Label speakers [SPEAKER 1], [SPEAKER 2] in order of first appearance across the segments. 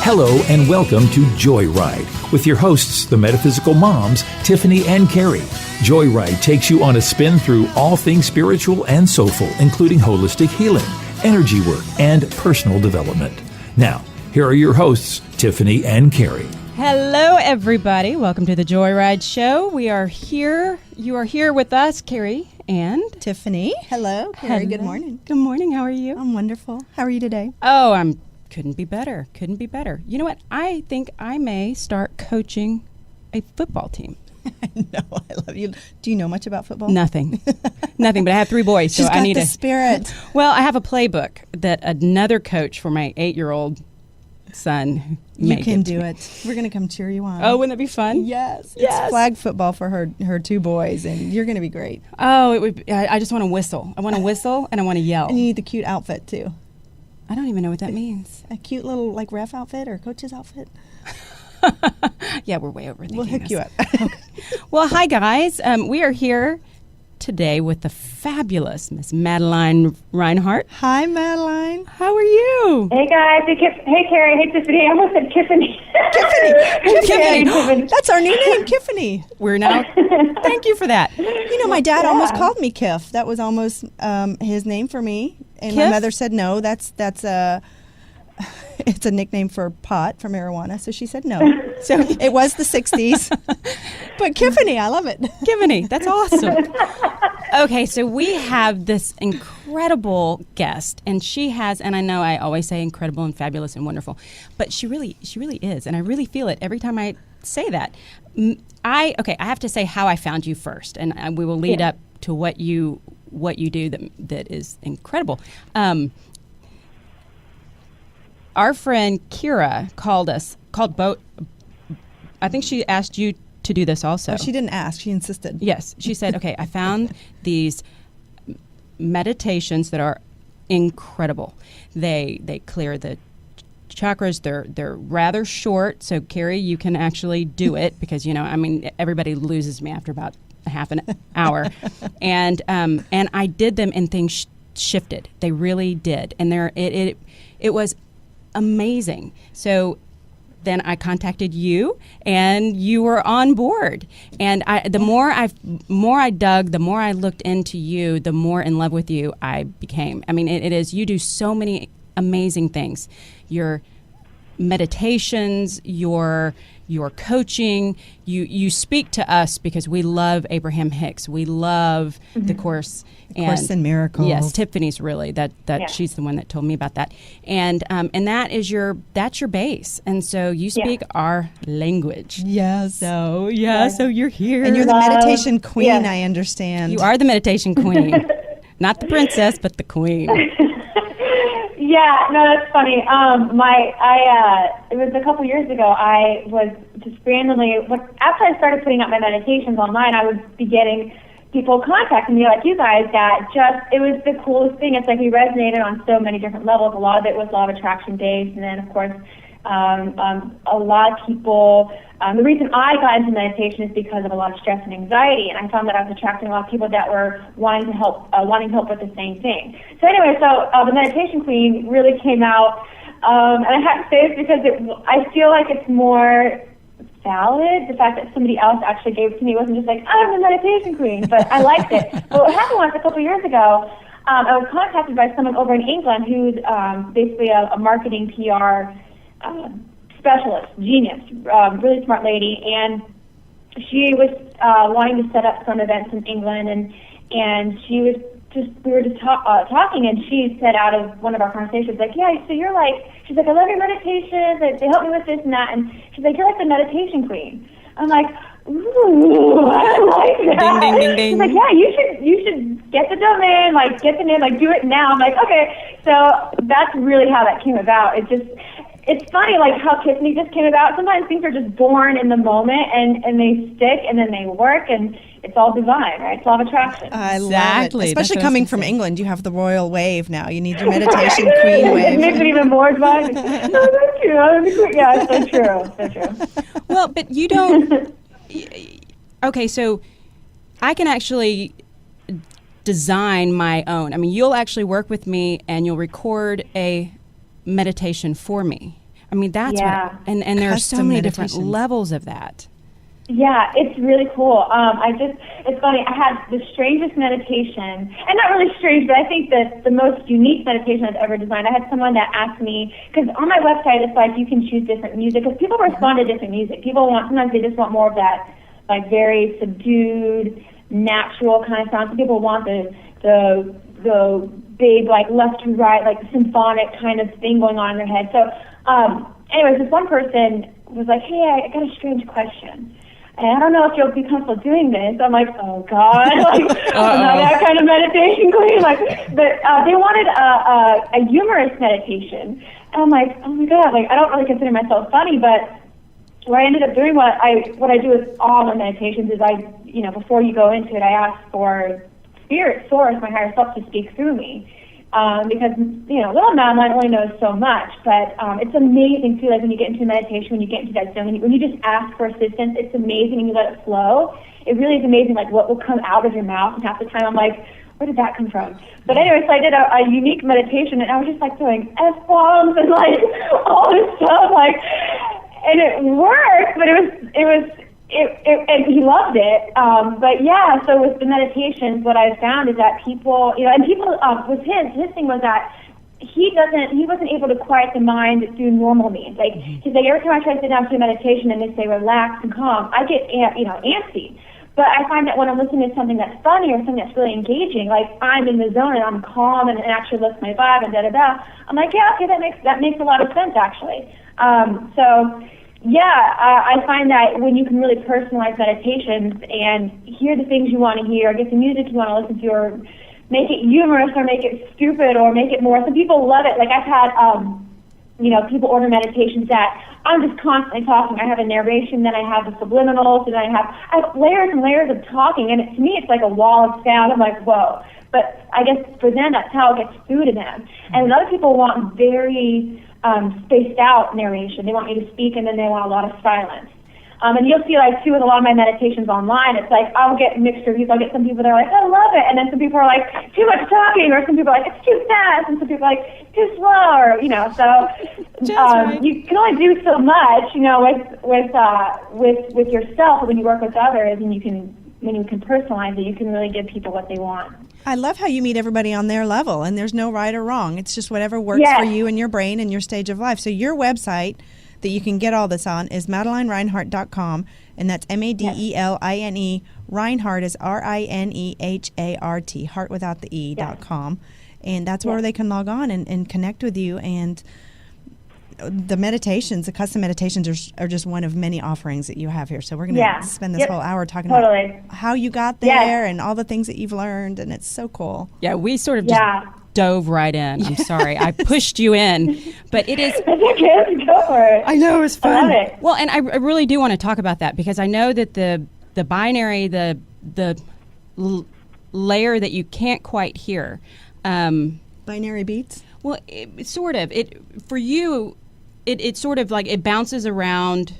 [SPEAKER 1] Hello and welcome to JoyRide with your hosts, the Metaphysical Moms, Tiffany and Kerry. JoyRide takes you on a spin through all things spiritual and soulful, including holistic healing, energy work, and personal development. Now, here are your hosts, Tiffany and Kerry.
[SPEAKER 2] Hello, everybody. Welcome to the JoyRide Show. We are here. You are here with us, Kerry and
[SPEAKER 3] Tiffany. Hello, Kerry. Good morning.
[SPEAKER 2] Good morning. How are you?
[SPEAKER 3] I'm wonderful. How are you today?
[SPEAKER 2] Oh, couldn't be better. Couldn't be better. You know what? I think I may start coaching a football team.
[SPEAKER 3] I know. I love you. Do you know much about football?
[SPEAKER 2] Nothing. Nothing, but I have 3 boys, so
[SPEAKER 3] She's got
[SPEAKER 2] I need
[SPEAKER 3] the spirit.
[SPEAKER 2] Well, I have a playbook that another coach for my 8-year-old son
[SPEAKER 3] You can do it. We're going to come cheer you on.
[SPEAKER 2] Oh, wouldn't that be fun?
[SPEAKER 3] Yes.
[SPEAKER 2] Yes.
[SPEAKER 3] It's flag football for her 2 boys, and you're going to be great.
[SPEAKER 2] Oh, it would. I just want to whistle. I want to whistle, and I want to yell.
[SPEAKER 3] And you need the cute outfit, too.
[SPEAKER 2] I don't even know what that means.
[SPEAKER 3] A cute little, ref outfit or coach's outfit.
[SPEAKER 2] Yeah, we're way overthinking.
[SPEAKER 3] We'll hook you up.
[SPEAKER 2] Okay. Well, hi, guys. We are here today with the fabulous Miss Madeline Rinehart.
[SPEAKER 3] Hi, Madeline.
[SPEAKER 2] How are you?
[SPEAKER 4] Hey, guys. Hey, Kerry. Hey, Tiffany. I almost said Tiffany.
[SPEAKER 3] Tiffany. That's our new name, Tiffany.
[SPEAKER 2] We're now. Thank you for that.
[SPEAKER 3] You know, my dad almost called me Kiff. That was almost his name for me. And
[SPEAKER 2] Kiff?
[SPEAKER 3] my mother said, no, that's it's a nickname for pot, for marijuana. So she said no. So it was the 60s. But Tiffany, I love it.
[SPEAKER 2] Tiffany, that's awesome. Okay, so we have this incredible guest, and she has, and I know I always say incredible and fabulous and wonderful, but she really is, and I really feel it every time I say that. I have to say how I found you first, and we will lead up to what you do that is incredible. Our friend Kira I think she asked you to do this also.
[SPEAKER 3] Oh, she didn't ask. She insisted.
[SPEAKER 2] Yes. She said, okay, I found these meditations that are incredible. They clear the chakras. They're rather short. So, Kerry, you can actually do it because, everybody loses me after about a half an hour. And I did them and things shifted. They really did. And it was amazing. So then I contacted you, and you were on board. And the more I dug, the more I looked into you, the more in love with you I became. I mean, it is. You do so many amazing things. Your meditations, your coaching. You speak to us because we love Abraham Hicks. We love the Course.
[SPEAKER 3] Course in Miracles.
[SPEAKER 2] Yes, Tiffany's really that she's the one that told me about that, and that's your base, and so you speak our language.
[SPEAKER 3] Yes.
[SPEAKER 2] So so you're here,
[SPEAKER 3] and you're the meditation queen. I understand.
[SPEAKER 2] You are the meditation queen, not the princess, but the queen.
[SPEAKER 4] Yeah, no, that's funny. It was a couple years ago. I was just randomly, after I started putting up my meditations online, I would be getting people contacting me like you guys that it was the coolest thing. It's like we resonated on so many different levels. A lot of it was law of attraction based, and then of course, a lot of people, the reason I got into meditation is because of a lot of stress and anxiety, and I found that I was attracting a lot of people that were wanting help with the same thing. So anyway, the meditation queen really came out, and I have to say this because I feel like it's more valid. The fact that somebody else actually gave it to me, it wasn't just like, I'm the meditation queen, but I liked it. But what happened was a couple years ago, I was contacted by someone over in England who's basically a marketing PR specialist, genius, really smart lady, and she was wanting to set up some events in England, and she was we were just talking, and she said out of one of our conversations, like, yeah, so you're like, she's like, I love your meditations, they help me with this and that, and she's like, you're like the meditation queen. I'm like, ooh, I like that.
[SPEAKER 2] Ding, ding, ding, ding.
[SPEAKER 4] She's like, yeah, you should get the domain, get the name, do it now. I'm like, okay. So that's really how that came about. It's funny, how Tiffany just came about. Sometimes things are just born in the moment, and they stick, and then they work, and it's all divine, right? It's law of attraction.
[SPEAKER 3] I love
[SPEAKER 2] Exactly.
[SPEAKER 3] it. Especially coming from England, you have the royal wave now. You need your meditation queen wave.
[SPEAKER 4] It makes it even more divine. No, thank you. Yeah, it's so true.
[SPEAKER 2] Well, but you don't. Okay, so I can actually design my own. I mean, you'll actually work with me and you'll record a meditation for me. I mean, that's what, and there are so
[SPEAKER 3] Custom
[SPEAKER 2] many different
[SPEAKER 3] meditations.
[SPEAKER 2] levels of that.
[SPEAKER 4] Yeah, it's really cool. It's funny, I had the strangest meditation, and not really strange, but I think that the most unique meditation I've ever designed. I had someone that asked me, because on my website it's like you can choose different music, because people respond to different music. Sometimes they just want more of that, like very subdued, natural kind of sound. Some people want the big, like left to right, like symphonic kind of thing going on in their head. So, anyways, this one person was like, hey, I got a strange question. And I don't know if you'll be comfortable doing this. I'm like, oh God, like I'm not that kind of meditation queen. Like, but they wanted a humorous meditation, and I'm like, oh my God, like I don't really consider myself funny, but what I ended up doing, what I do with all my meditations is before you go into it, I ask for spirit, source, my higher self to speak through me. Because, little Madeline only knows so much, but it's amazing too, like when you get into meditation, when you get into that zone, when you just ask for assistance, it's amazing and you let it flow. It really is amazing, like what will come out of your mouth, and half the time I'm like, where did that come from? But anyway, so I did a unique meditation, and I was just like doing F-bombs and like all this stuff, like, and it worked, but it was and he loved it. But yeah, so with the meditations, what I found is that people, with his thing was that he wasn't able to quiet the mind through normal means. Like, he's like, every time I try to sit down to a meditation and they say relax and calm, I get, antsy. But I find that when I'm listening to something that's funny or something that's really engaging, like I'm in the zone and I'm calm and it actually lifts my vibe and da-da-da, I'm like, yeah, okay, that makes a lot of sense, actually. I find that when you can really personalize meditations and hear the things you want to hear, get the music you want to listen to, or make it humorous or make it stupid or make it more, some people love it. Like I've had, people order meditations that I'm just constantly talking. I have a narration, then I have the subliminals, and I have layers and layers of talking, and to me it's like a wall of sound. I'm like, whoa. But I guess for them, that's how it gets through to them. And other people want very spaced out narration. They want me to speak, and then they want a lot of silence. And you'll see, like, too, with a lot of my meditations online, it's like I'll get mixed reviews. I'll get some people that are like, I love it, and then some people are like, too much talking, or some people are like, it's too fast, and some people are like, too slow, or, so you can only do so much, with yourself. When you work with others, and when you can personalize it, you can really give people what they want.
[SPEAKER 3] I love how you meet everybody on their level, and there's no right or wrong. It's just whatever works for you and your brain and your stage of life. So your website that you can get all this on is MadelineRinehart.com, and that's Madeline. Rinehart is Rinehart, heart without the E.com. And that's where they can log on and connect with you. And the meditations, the custom meditations are just one of many offerings that you have here. So we're going to spend this whole hour talking about how you got there and all the things that you've learned, and it's so cool.
[SPEAKER 2] Yeah, we sort of just dove right in. I'm sorry. I pushed you in, but it is...
[SPEAKER 4] Go for it.
[SPEAKER 2] I know, it's fun.
[SPEAKER 4] I love it.
[SPEAKER 2] Well, and I really do want to talk about that, because I know that the binary, the layer that you can't quite hear...
[SPEAKER 3] binary beats?
[SPEAKER 2] Well, sort of. For you... It sort of like it bounces around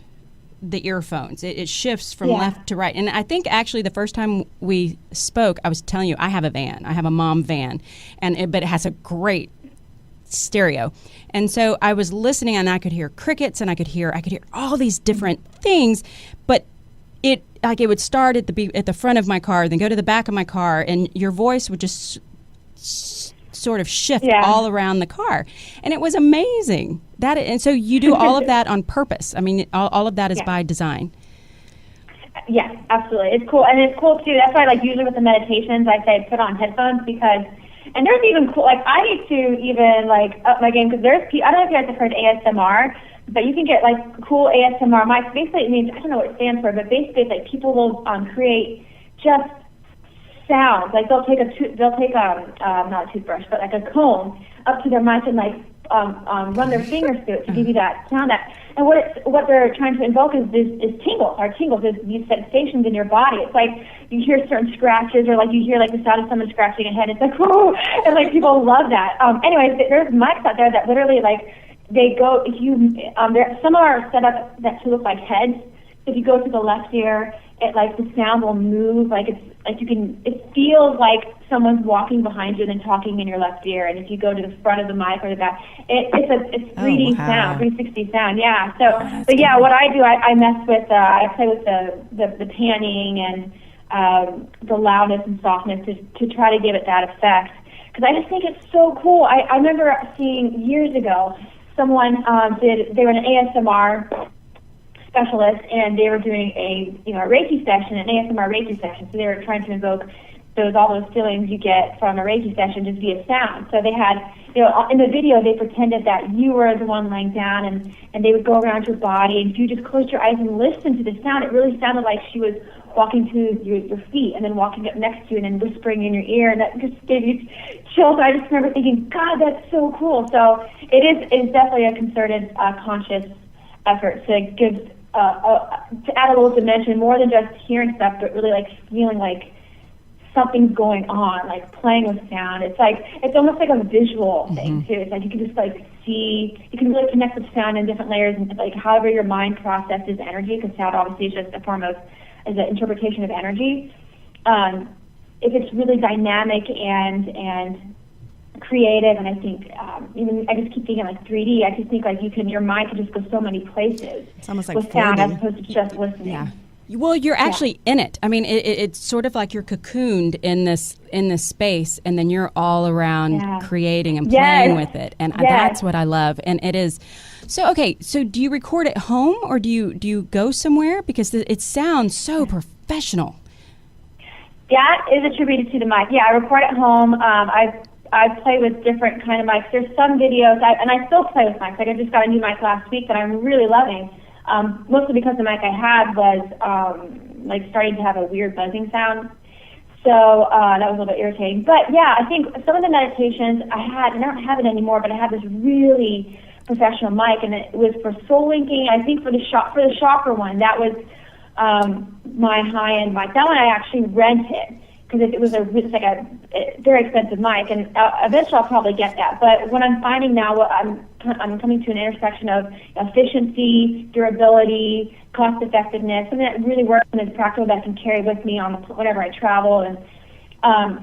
[SPEAKER 2] the earphones. It shifts from left to right. And I think actually the first time we spoke, I was telling you I have a van. I have a mom van, but it has a great stereo. And so I was listening, and I could hear crickets, and I could hear all these different things, but it would start at the front of my car, then go to the back of my car, and your voice would just sort of shift all around the car, and it was amazing. And so you do all of that on purpose. I mean, all of that is by design.
[SPEAKER 4] Yes, absolutely. It's cool, and it's cool too. That's why, like, usually with the meditations, I say put on headphones, because, and there's even cool. Like, I need to even up my game, because I don't know if you guys have heard ASMR, but you can get like cool ASMR mics. Basically, it means, I don't know what it stands for, but basically, it's like people will create just sounds. Like they'll take not a toothbrush, but like a comb up to their mouth and like run their fingers through it to give you that sound. And what they're trying to invoke is tingles. Our tingles is these sensations in your body. It's like you hear certain scratches, or like you hear like the sound of someone scratching a head. It's like, ooh, and like people love that. Anyways, there's mics out there that literally like they go. If you some are set up that to look like heads. If you go to the left ear, it like the sound will move, like it's like it feels like someone's walking behind you and then talking in your left ear. And if you go to the front of the mic or the back, it's 3D sound, 360 sound. Yeah. So, but yeah, what I do, I mess with, I play with the panning and the loudness and softness to try to give it that effect. Because I just think it's so cool. I remember seeing years ago someone they were an ASMR specialist, and they were doing a Reiki session, an ASMR Reiki session. So they were trying to invoke all those feelings you get from a Reiki session just via sound. So they had, in the video, they pretended that you were the one laying down, and they would go around your body, and if you just closed your eyes and listened to the sound, it really sounded like she was walking to your feet and then walking up next to you and then whispering in your ear, and that just gave you chills. I just remember thinking, God, that's so cool. So it is definitely a concerted, conscious effort to give to add a little dimension, more than just hearing stuff, but really like feeling like something's going on, like playing with sound. It's almost like a visual thing too. It's like you can just like see, you can really connect with sound in different layers, and like however your mind processes energy, because sound obviously is just a form of, is an interpretation of energy. If it's really dynamic and creative, and I think even I just keep thinking like 3D. I just think like your mind can just go so many places.
[SPEAKER 3] It's almost like
[SPEAKER 4] with sound as opposed to just listening.
[SPEAKER 2] Yeah. Well, you're actually in it. I mean, it's sort of like you're cocooned in this space, and then you're all around creating and playing with it, and that's what I love. And it is. So okay, so do you record at home, or do you go somewhere, because it sounds so professional?
[SPEAKER 4] That is attributed to the mic. Yeah, I record at home. I play with different kind of mics. There's some videos, and I still play with mics. Like I just got a new mic last week that I'm really loving. Mostly because the mic I had was like starting to have a weird buzzing sound. So that was a little bit irritating. But yeah, I think some of the meditations I had, and I don't have it anymore, but I had this really professional mic, and it was for soul linking. I think for the chakra one, that was my high-end mic. That one I actually rented, because it was like a very expensive mic, and eventually I'll probably get that. But what I'm finding now, I'm coming to an intersection of efficiency, durability, cost effectiveness, something that really works and is practical that I can carry with me on whenever I travel. And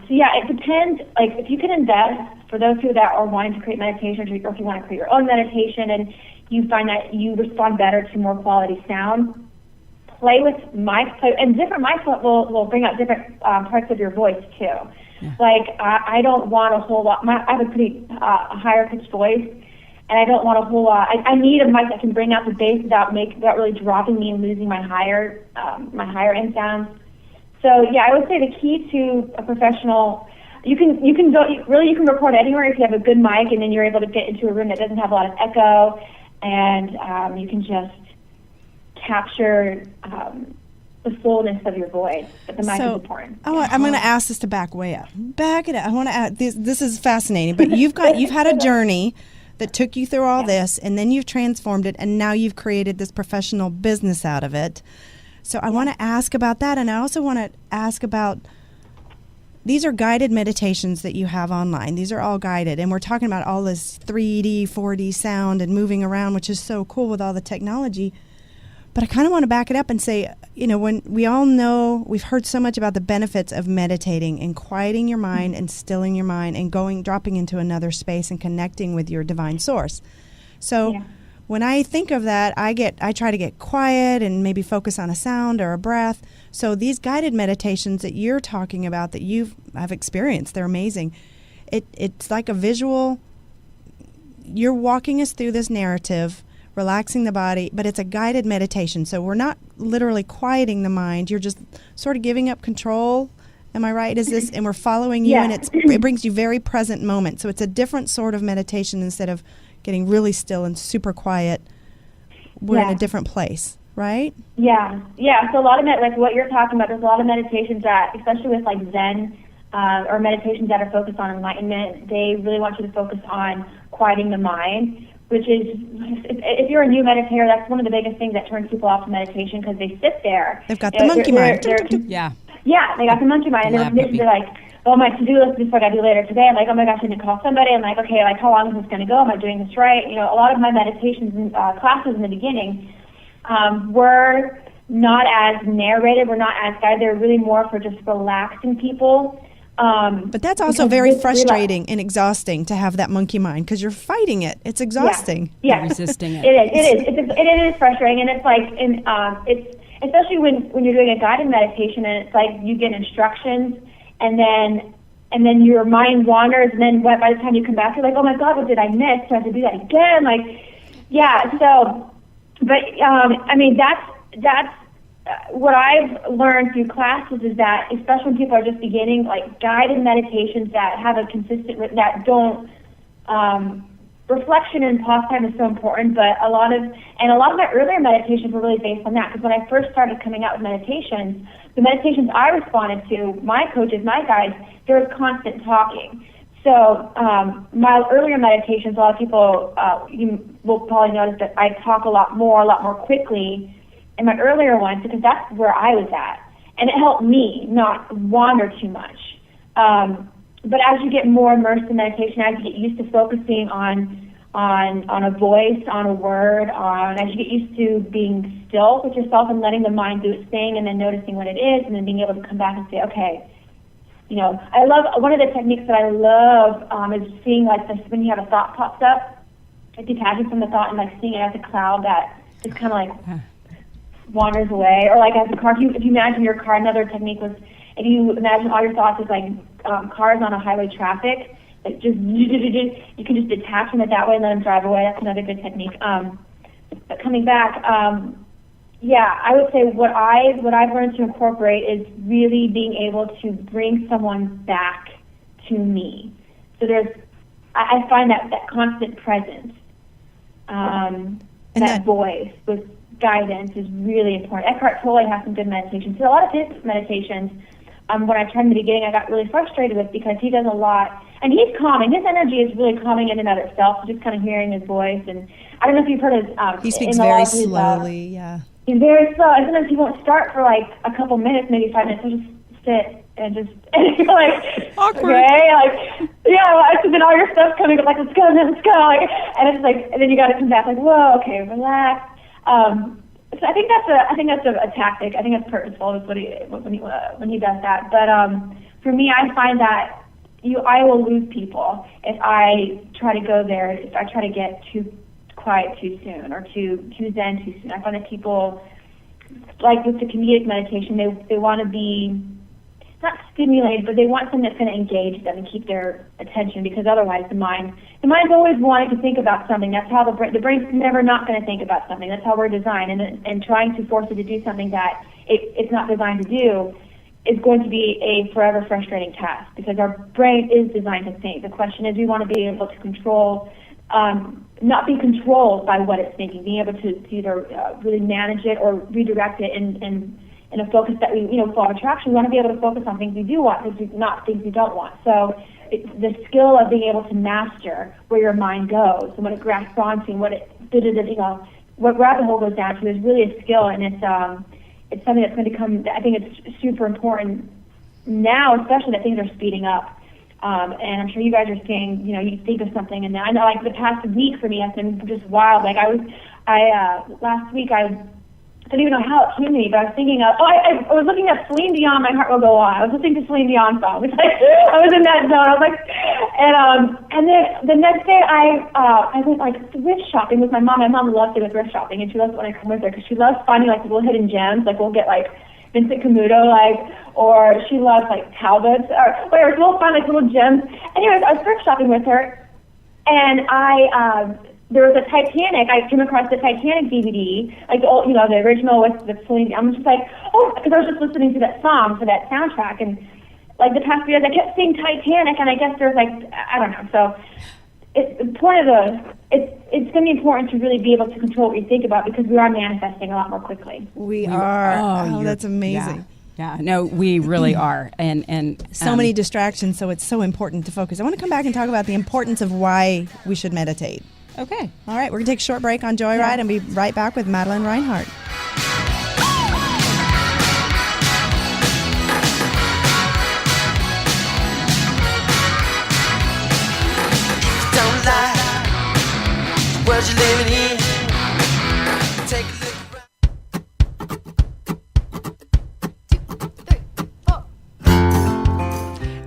[SPEAKER 4] so yeah, it depends. Like if you can invest, for those people that are wanting to create meditations, or if you want to create your own meditation and you find that you respond better to more quality sound, play with mics, and different mics will bring out different parts of your voice too. Yeah. Like I don't want a whole lot. I have a pretty higher pitched voice, and I don't want a whole lot. I need a mic that can bring out the bass without really dropping me and losing my higher end sounds. So yeah, I would say the key to a professional, you can record anywhere if you have a good mic, and then you're able to get into a room that doesn't have a lot of echo, and you can just capture the fullness of your voice, but the mic is important.
[SPEAKER 3] I'm going to ask this to back way up. Back it up. I want to add this. This is fascinating, but you've had a journey that took you through all this, and then you've transformed it, and now you've created this professional business out of it. So I want to ask about that, and I also want to ask about, these are guided meditations that you have online. These are all guided, and we're talking about all this 3D, 4D sound and moving around, which is so cool with all the technology. But I kind of want to back it up and say, when we all know, we've heard so much about the benefits of meditating and quieting your mind and stilling your mind and dropping into another space and connecting with your divine source. So when I think of that, I try to get quiet and maybe focus on a sound or a breath. So these guided meditations that you're talking about that I've experienced, they're amazing. It's like a visual. You're walking us through this narrative, relaxing the body, but it's a guided meditation. So we're not literally quieting the mind. You're just sort of giving up control. Am I right? And we're following you, and it brings you very present moment. So it's a different sort of meditation. Instead of getting really still and super quiet, we're in a different place, right? Yeah.
[SPEAKER 4] So a lot of like what you're talking about, there's a lot of meditations that, especially with like Zen or meditations that are focused on enlightenment, they really want you to focus on quieting the mind, which is, if you're a new meditator, that's one of the biggest things that turns people off to meditation, because they sit there.
[SPEAKER 3] They've got the monkey mind.
[SPEAKER 4] Yeah, they got the monkey mind, and they're like, oh, my to-do list is what I do later today. I'm like, oh my gosh, I need to call somebody. I'm like, okay, like how long is this going to go? Am I doing this right? A lot of my meditations and classes in the beginning were not as narrated. We're not as guided. They're really more for just relaxing people.
[SPEAKER 3] But that's also very frustrating and exhausting to have that monkey mind, because you're fighting it. It's exhausting.
[SPEAKER 4] Yeah.
[SPEAKER 2] Resisting it.
[SPEAKER 4] It is frustrating, and it's like, it's especially when you're doing a guided meditation, and it's like you get instructions, and then your mind wanders, and then by the time you come back, you're like, oh my God, what did I miss? Do I have to do that again? Like, yeah. So, but I mean, that's what I've learned through classes is that, especially when people are just beginning, like guided meditations that have a consistent, that don't, reflection and pause time is so important, but a lot of my earlier meditations were really based on that, because when I first started coming out with meditations, the meditations I responded to, my coaches, my guides, there was constant talking. So my earlier meditations, a lot of people, you will probably notice that I talk a lot more quickly in my earlier ones, because that's where I was at. And it helped me not wander too much. But as you get more immersed in meditation, as you get used to focusing on a voice, on a word, as you get used to being still with yourself and letting the mind do its thing, and then noticing what it is, and then being able to come back and say, okay, I love, one of the techniques that I love is seeing, like, when you have a thought pops up, like detaching from the thought and like seeing it as a cloud that just kind of like wanders away, or like as a car. If you imagine your car, another technique was, if you imagine all your thoughts as like cars on a highway traffic, like just you can just detach from it that way and let them drive away. That's another good technique. But coming back, I would say what I've learned to incorporate is really being able to bring someone back to me. So I find that constant presence, that voice with guidance is really important. Eckhart Tolle has some good meditations. So a lot of his meditations, when I tried in the beginning, I got really frustrated with, because he does a lot, and he's calming. His energy is really calming in and of itself, just kind of hearing his voice. And I don't know if you've heard his...
[SPEAKER 3] he speaks very slowly, yeah.
[SPEAKER 4] He's very slow, and sometimes he won't start for like a couple minutes, maybe 5 minutes. He'll just sit and you're like,
[SPEAKER 2] awkward.
[SPEAKER 4] Okay, like, yeah, so then all your stuff's coming up, like, let's go, like, and it's like, and then you got to come back, like, whoa, okay, relax. So I think that's a tactic. I think that's purposeful. Is when he does that. But for me, I find that I will lose people if I try to go there. If I try to get too quiet too soon, or too zen too soon. I find that people, like with the comedic meditation, they want to be not stimulated, but they want something that's going to engage them and keep their attention, because otherwise the mind's always wanting to think about something. That's how the brain's never not going to think about something. That's how we're designed, and trying to force it to do something that it's not designed to do is going to be a forever frustrating task, because our brain is designed to think. The question is, we want to be able to control, not be controlled by what it's thinking, being able to either really manage it or redirect it in a focus that we, law of attraction, we want to be able to focus on things we do want, not things we don't want. So the skill of being able to master where your mind goes and what it grasps onto and what what rabbit hole goes down to is really a skill, and it's something that's going to come. I think it's super important now, especially that things are speeding up. And I'm sure you guys are seeing, you think of something, and I know, like, the past week for me has been just wild. Like, last week I don't even know how it came to me, but I was thinking of, I was looking at Celine Dion, My Heart Will Go On. I was listening to Celine Dion song. It's like, I was in that zone. I was like, and then the next day I went, like, thrift shopping with my mom. My mom loves to go thrift shopping, and she loves it when I come with her, because she loves finding, like, little hidden gems. Like, we'll get, like, Vincent Camuto, like, or she loves, like, Talbots, or whatever. So we'll find, like, little gems. Anyways, I was thrift shopping with her, and there was a Titanic. I came across the Titanic DVD, like the old, the original with Celine. I'm just like, because I was just listening to that song for that soundtrack, and like the past few years, I kept seeing Titanic, and I guess there's like, I don't know. So it's going to be important to really be able to control what you think about, because we are manifesting a lot more quickly.
[SPEAKER 3] We are. Oh, that's amazing.
[SPEAKER 2] Yeah, no, we really are, and
[SPEAKER 3] so many distractions. So it's so important to focus. I want to come back and talk about the importance of why we should meditate.
[SPEAKER 2] Okay.
[SPEAKER 3] All right, we're going to take a short break on JoyRide and be right back with Madeline Rinehart.
[SPEAKER 5] Don't lie, the world you're living in. Take a look around.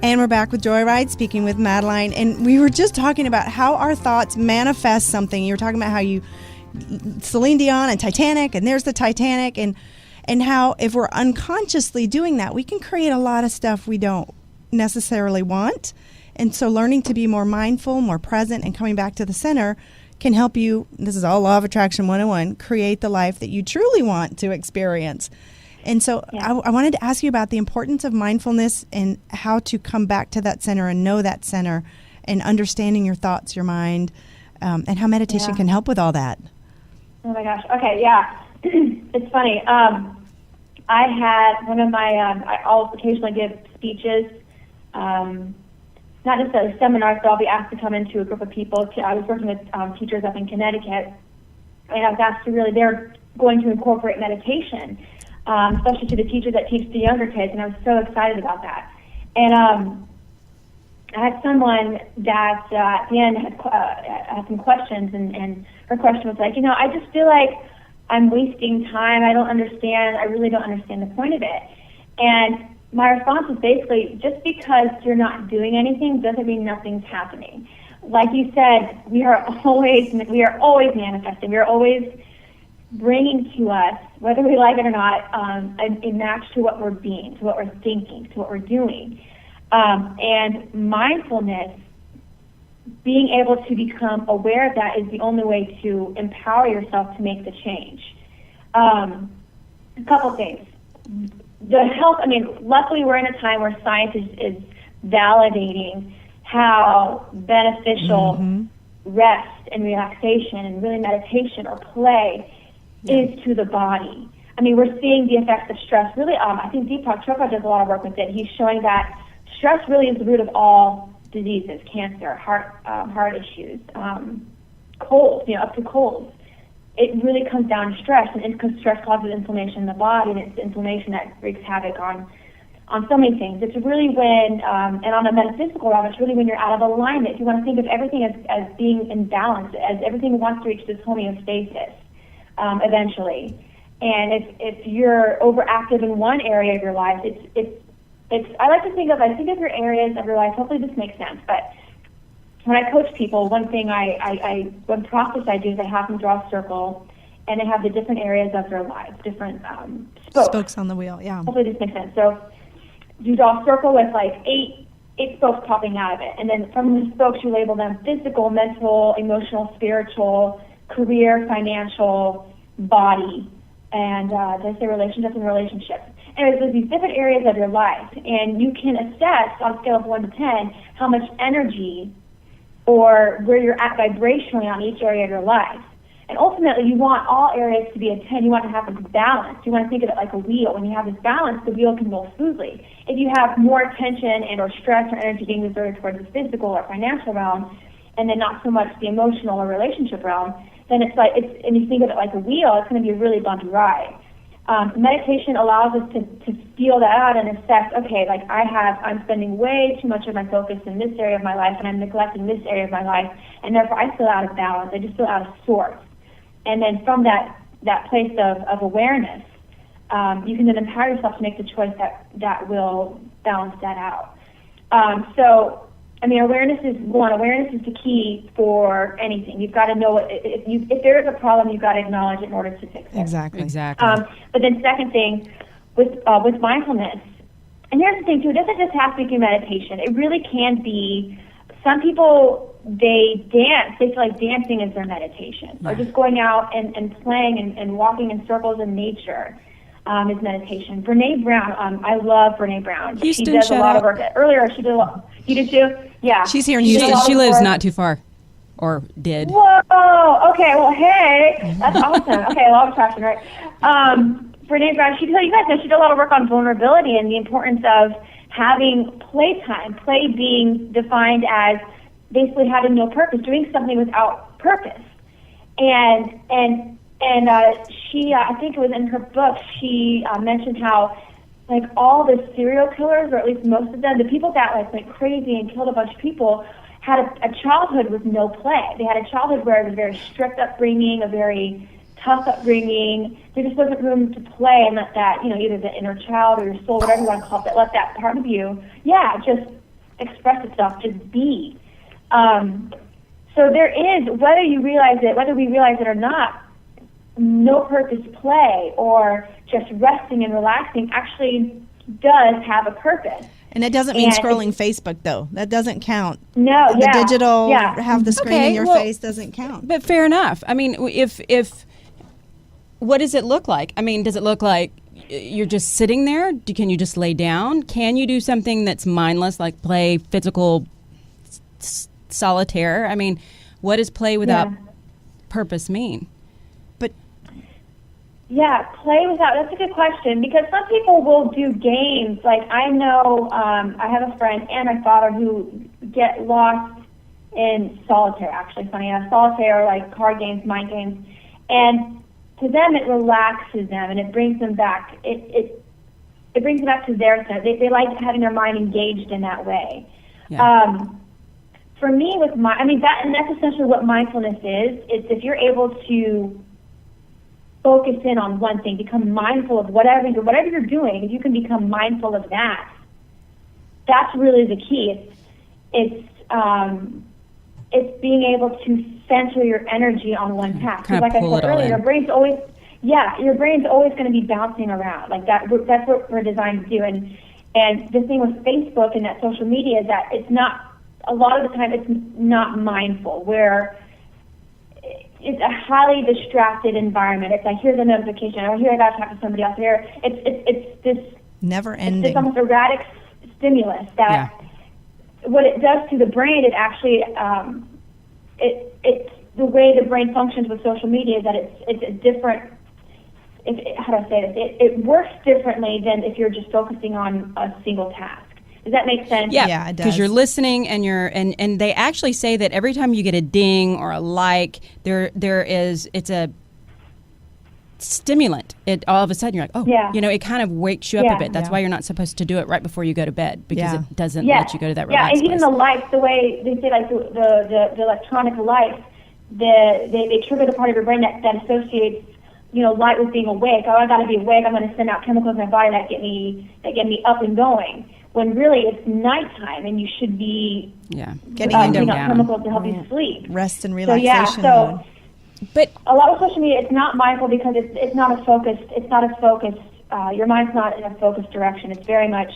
[SPEAKER 3] And we're back with JoyRide, speaking with Madeline. And we were just talking about how our thoughts manifest something. You were talking about how Celine Dion and Titanic, and there's the Titanic, and how if we're unconsciously doing that, we can create a lot of stuff we don't necessarily want. And so learning to be more mindful, more present, and coming back to the center can help you, this is all Law of Attraction 101, create the life that you truly want to experience. And so I wanted to ask you about the importance of mindfulness and how to come back to that center and know that center and understanding your thoughts, your mind, and how meditation can help with all that.
[SPEAKER 4] Oh, my gosh. Okay, yeah. It's funny. I had one of my, I'll occasionally give speeches, not necessarily seminars, but I'll be asked to come into a group of people. I was working with teachers up in Connecticut, and I was asked to really, they're going to incorporate meditation. Especially to the teachers that teach the younger kids, and I was so excited about that. And I had someone that at the end had some questions, and her question was like, I just feel like I'm wasting time. I really don't understand the point of it. And my response was basically, just because you're not doing anything doesn't mean nothing's happening. Like you said, we are always manifesting. We are always bringing to us, whether we like it or not, a match to what we're being, to what we're thinking, to what we're doing. And mindfulness, being able to become aware of that, is the only way to empower yourself to make the change. A couple things. The health, luckily we're in a time where science is validating how beneficial rest and relaxation and really meditation or play is to the body. We're seeing the effects of stress. Really, I think Deepak Chakra does a lot of work with it. He's showing that stress really is the root of all diseases: cancer, heart issues, colds, up to colds. It really comes down to stress, and because stress causes inflammation in the body, and it's inflammation that wreaks havoc on so many things. It's really when, and on a metaphysical level, it's really when you're out of alignment. You want to think of everything as being in balance, as everything wants to reach this homeostasis. Eventually, and if you're overactive in one area of your life, it's I like to think of your areas of your life. Hopefully this makes sense. But when I coach people, one thing one process I do is I have them draw a circle, and they have the different areas of their life, different
[SPEAKER 3] spokes on the wheel. Yeah.
[SPEAKER 4] Hopefully this makes sense. So you draw a circle with like eight spokes popping out of it, and then from the spokes you label them physical, mental, emotional, spiritual, career, financial, body, and there's the relationships and relationships. And there's these different areas of your life, and you can assess on a scale of 1 to 10 how much energy or where you're at vibrationally on each area of your life. And ultimately, you want all areas to be a 10. You want to have this balance. You want to think of it like a wheel. When you have this balance, the wheel can roll smoothly. If you have more tension and or stress or energy being exerted towards the physical or financial realm, and then not so much the emotional or relationship realm, then and you think of it like a wheel, it's going to be a really bumpy ride. Meditation allows us to feel that out and assess, okay, like I'm spending way too much of my focus in this area of my life, and I'm neglecting this area of my life, and therefore I feel out of balance. I just feel out of sorts. And then from that place of awareness, you can then empower yourself to make the choice that will balance that out. Awareness is the key for anything. You've got to know if there is a problem, you've got to acknowledge it in order to fix it.
[SPEAKER 3] Exactly.
[SPEAKER 4] But then second thing, with mindfulness, and here's the thing too, it doesn't just have to be through meditation. It really can be, some people, they dance, they feel like dancing is their meditation, or just going out and playing and walking in circles in nature. Is meditation. Brene Brown, I love Brene Brown.
[SPEAKER 2] Houston,
[SPEAKER 4] she does a lot of work. Earlier, she did a lot. You did too? Yeah.
[SPEAKER 2] She's here in Houston. She lives not too far, or did.
[SPEAKER 4] Whoa, okay, well, hey, that's awesome. Okay, law of attraction, right? Brene Brown, you guys know she did a lot of work on vulnerability and the importance of having playtime, play being defined as basically having no purpose, doing something without purpose. And she, I think it was in her book, she mentioned how, like, all the serial killers, or at least most of them, the people that went crazy and killed a bunch of people, had a childhood with no play. They had a childhood where it was a very strict upbringing, a very tough upbringing. There just wasn't room to play and let that, either the inner child or your soul, whatever you want to call it, let that part of you, just express itself, just be. So there is, whether we realize it or not, no purpose play or just resting and relaxing actually does have a purpose.
[SPEAKER 3] And it doesn't mean scrolling Facebook, though. That doesn't count.
[SPEAKER 4] No,
[SPEAKER 3] the digital, have the screen
[SPEAKER 2] Okay,
[SPEAKER 3] in your face doesn't count.
[SPEAKER 2] But fair enough. I mean, if what does it look like? I mean, does it look like you're just sitting there? Can you just lay down? Can you do something that's mindless, like play physical solitaire? I mean, what does play without purpose mean?
[SPEAKER 4] Yeah, play without, that's a good question, because some people will do games. Like, I know, I have a friend and my father who get lost in solitaire, actually, funny enough. Solitaire, like card games, mind games. And to them, it relaxes them and it brings them back. It brings them back to their sense. They like having their mind engaged in that way. Yeah. For me, that's essentially what mindfulness is. It's if you're able to focus in on one thing, become mindful of whatever you're doing. If you can become mindful of that, that's really the key. It's being able to center your energy on one task. Because, like I said earlier, your brain's always going to be bouncing around. Like that. That's what we're designed to do. And the thing with Facebook and that social media is that it's not. A lot of the time, it's not mindful. Where it's a highly distracted environment. It's like, here's a notification. Oh, here I got to talk to somebody else. Here, it's this
[SPEAKER 3] never ending.
[SPEAKER 4] It's this almost erratic stimulus that what it does to the brain. It actually it's the way the brain functions with social media is that it's a different. How do I say this? It works differently than if you're just focusing on a single task. Does that make sense?
[SPEAKER 2] Yeah, it does. Because you're listening, and and they actually say that every time you get a ding or a like, it's a stimulant. It all of a sudden you're like, oh, it kind of wakes you up a bit. That's why you're not supposed to do it right before you go to bed, because it doesn't let you go to that relaxed
[SPEAKER 4] place. Yeah, and even the lights, the way they say, like the electronic lights, they trigger the part of your brain that associates light with being awake. Oh, I got to be awake. I'm going to send out chemicals in my body that get me up and going. When really it's nighttime and you should be
[SPEAKER 3] getting into
[SPEAKER 4] chemicals to help you sleep.
[SPEAKER 3] Rest and relaxation.
[SPEAKER 2] But
[SPEAKER 4] a lot of social media, it's not mindful because it's not a focused. It's not a focused. Your mind's not in a focused direction. It's very much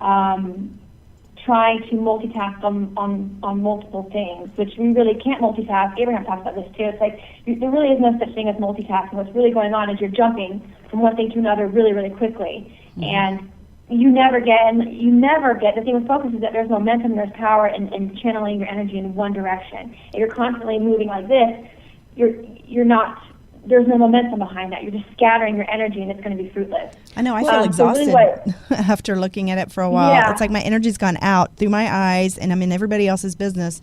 [SPEAKER 4] trying to multitask on multiple things, which we really can't multitask. Abraham talks about this too. It's like there really is no such thing as multitasking. What's really going on is you're jumping from one thing to another really, really quickly, and you never get the thing with focus is that there's momentum, there's power in channeling your energy in one direction. If you're constantly moving like this, you're not. There's no momentum behind that. You're just scattering your energy, and it's going to be fruitless.
[SPEAKER 3] I know. I feel exhausted after looking at it for a while. Yeah. It's like my energy's gone out through my eyes, and I'm in everybody else's business.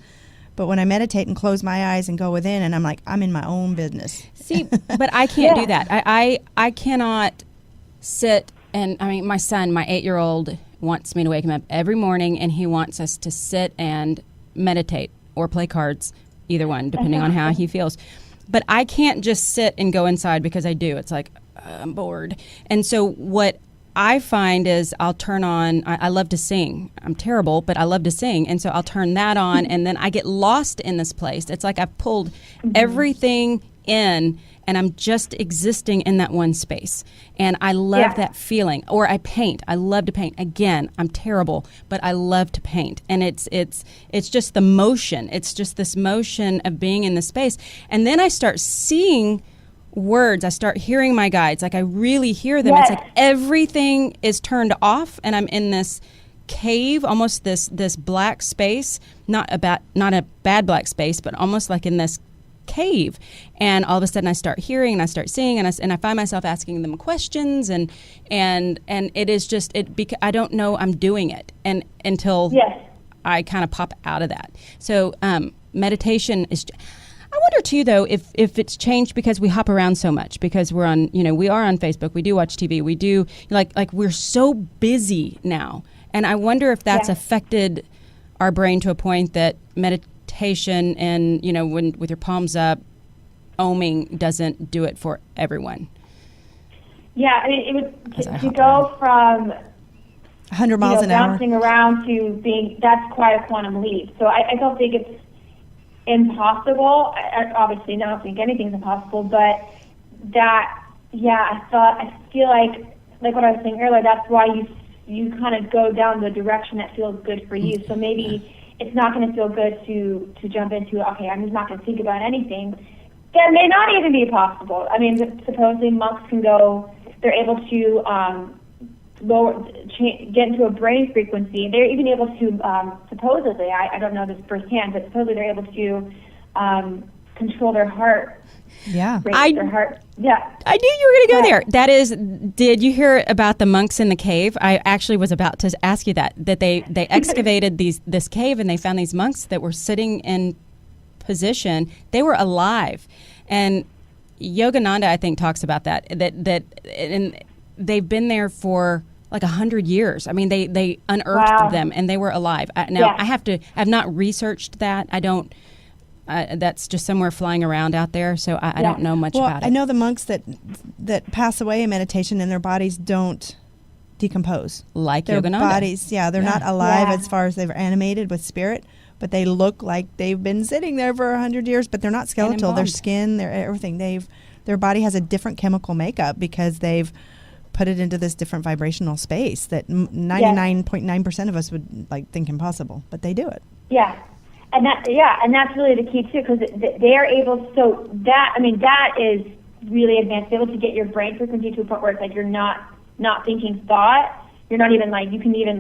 [SPEAKER 3] But when I meditate and close my eyes and go within, and I'm like, I'm in my own business.
[SPEAKER 2] See, but I can't do that. I cannot sit. And I mean, my son, my 8-year-old, wants me to wake him up every morning, and he wants us to sit and meditate or play cards, either one, depending on how he feels. But I can't just sit and go inside because I do. It's like, I'm bored. And so what I find is I'll turn on, I love to sing. I'm terrible, but I love to sing. And so I'll turn that on, and then I get lost in this place. It's like I've pulled everything in, and I'm just existing in that one space. And I love that feeling. Or I paint. I love to paint. Again, I'm terrible, but I love to paint. And it's just the motion. It's just this motion of being in the space. And then I start seeing words. I start hearing my guides. Like I really hear them. It's like everything is turned off, and I'm in this cave, almost this black space, not a bad black space, but almost like in this cave. And all of a sudden I start hearing and I start seeing, and I find myself asking them questions, and it is just I don't know I'm doing it until I kind of pop out of that. So meditation is. I wonder too, though, if it's changed because we hop around so much, because we are on Facebook, we do watch TV, we do like we're so busy now, and I wonder if that's affected our brain to a point that meditation and when with your palms up, oming doesn't do it for everyone.
[SPEAKER 4] Yeah, I mean, it would to go from
[SPEAKER 3] 100 miles an hour.
[SPEAKER 4] Bouncing around to being, that's quite a quantum leap. So I don't think it's impossible. Obviously, I don't think anything's impossible, but that, I feel like what I was saying earlier, that's why you kind of go down the direction that feels good for you. So maybe it's not going to feel good to jump into, okay, I'm just not going to think about anything. That may not even be possible. I mean, supposedly monks can go, they're able to get into a brain frequency. They're even able to, supposedly, I don't know this firsthand, but supposedly they're able to control their heart.
[SPEAKER 3] Yeah.
[SPEAKER 4] Their heart. Yeah.
[SPEAKER 2] I knew you were going to go there. That is, did you hear about the monks in the cave? I actually was about to ask you that they excavated this cave and they found these monks that were sitting in position. They were alive. And Yogananda, I think, talks about that and they've been there for like 100 years. I mean, they unearthed them and they were alive. I've not researched that. I don't, that's just somewhere flying around out there. So I don't know much about it.
[SPEAKER 3] I know the monks that pass away in meditation and their bodies don't decompose.
[SPEAKER 2] Like
[SPEAKER 3] their
[SPEAKER 2] Yogananda.
[SPEAKER 3] Bodies, they're not alive as far as they're animated with spirit, but they look like they've been sitting there for 100 years, but they're not skeletal. Their skin, their everything, their body has a different chemical makeup because they've put it into this different vibrational space that 99.9% of us would think impossible, but they do it.
[SPEAKER 4] Yeah. And that's really the key too, because they are able. So that is really advanced. They're able to get your brain frequency to a point where it's like you're not thinking thought. You're not even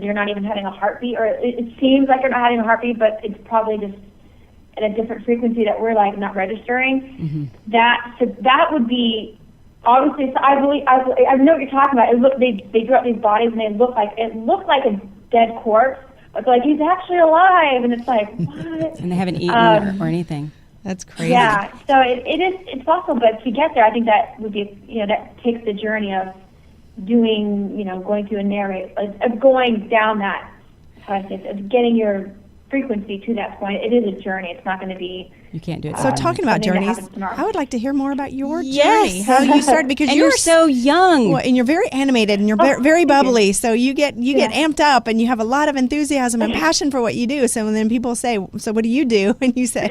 [SPEAKER 4] you're not even having a heartbeat, or it seems like you're not having a heartbeat, but it's probably just at a different frequency that we're not registering. Mm-hmm. That would be obviously. So I know what you're talking about. They drew up these bodies and they look like a dead corpse. But he's actually alive, and it's like, what?
[SPEAKER 2] And they haven't eaten or anything.
[SPEAKER 3] That's crazy.
[SPEAKER 4] Yeah, so it's possible, but to get there, I think that would be, that takes the journey of doing, going through a narrate, going down that, getting your frequency to that point. It is a journey. It's not going to be.
[SPEAKER 2] You can't do it.
[SPEAKER 3] So talking about journeys, I would like to hear more about your journey.
[SPEAKER 2] Yes.
[SPEAKER 3] How you started, because
[SPEAKER 2] you're so young.
[SPEAKER 3] Well, and you're very animated and you're very bubbly. So you get amped up and you have a lot of enthusiasm and passion for what you do. So then people say, "So what do you do?" And you say,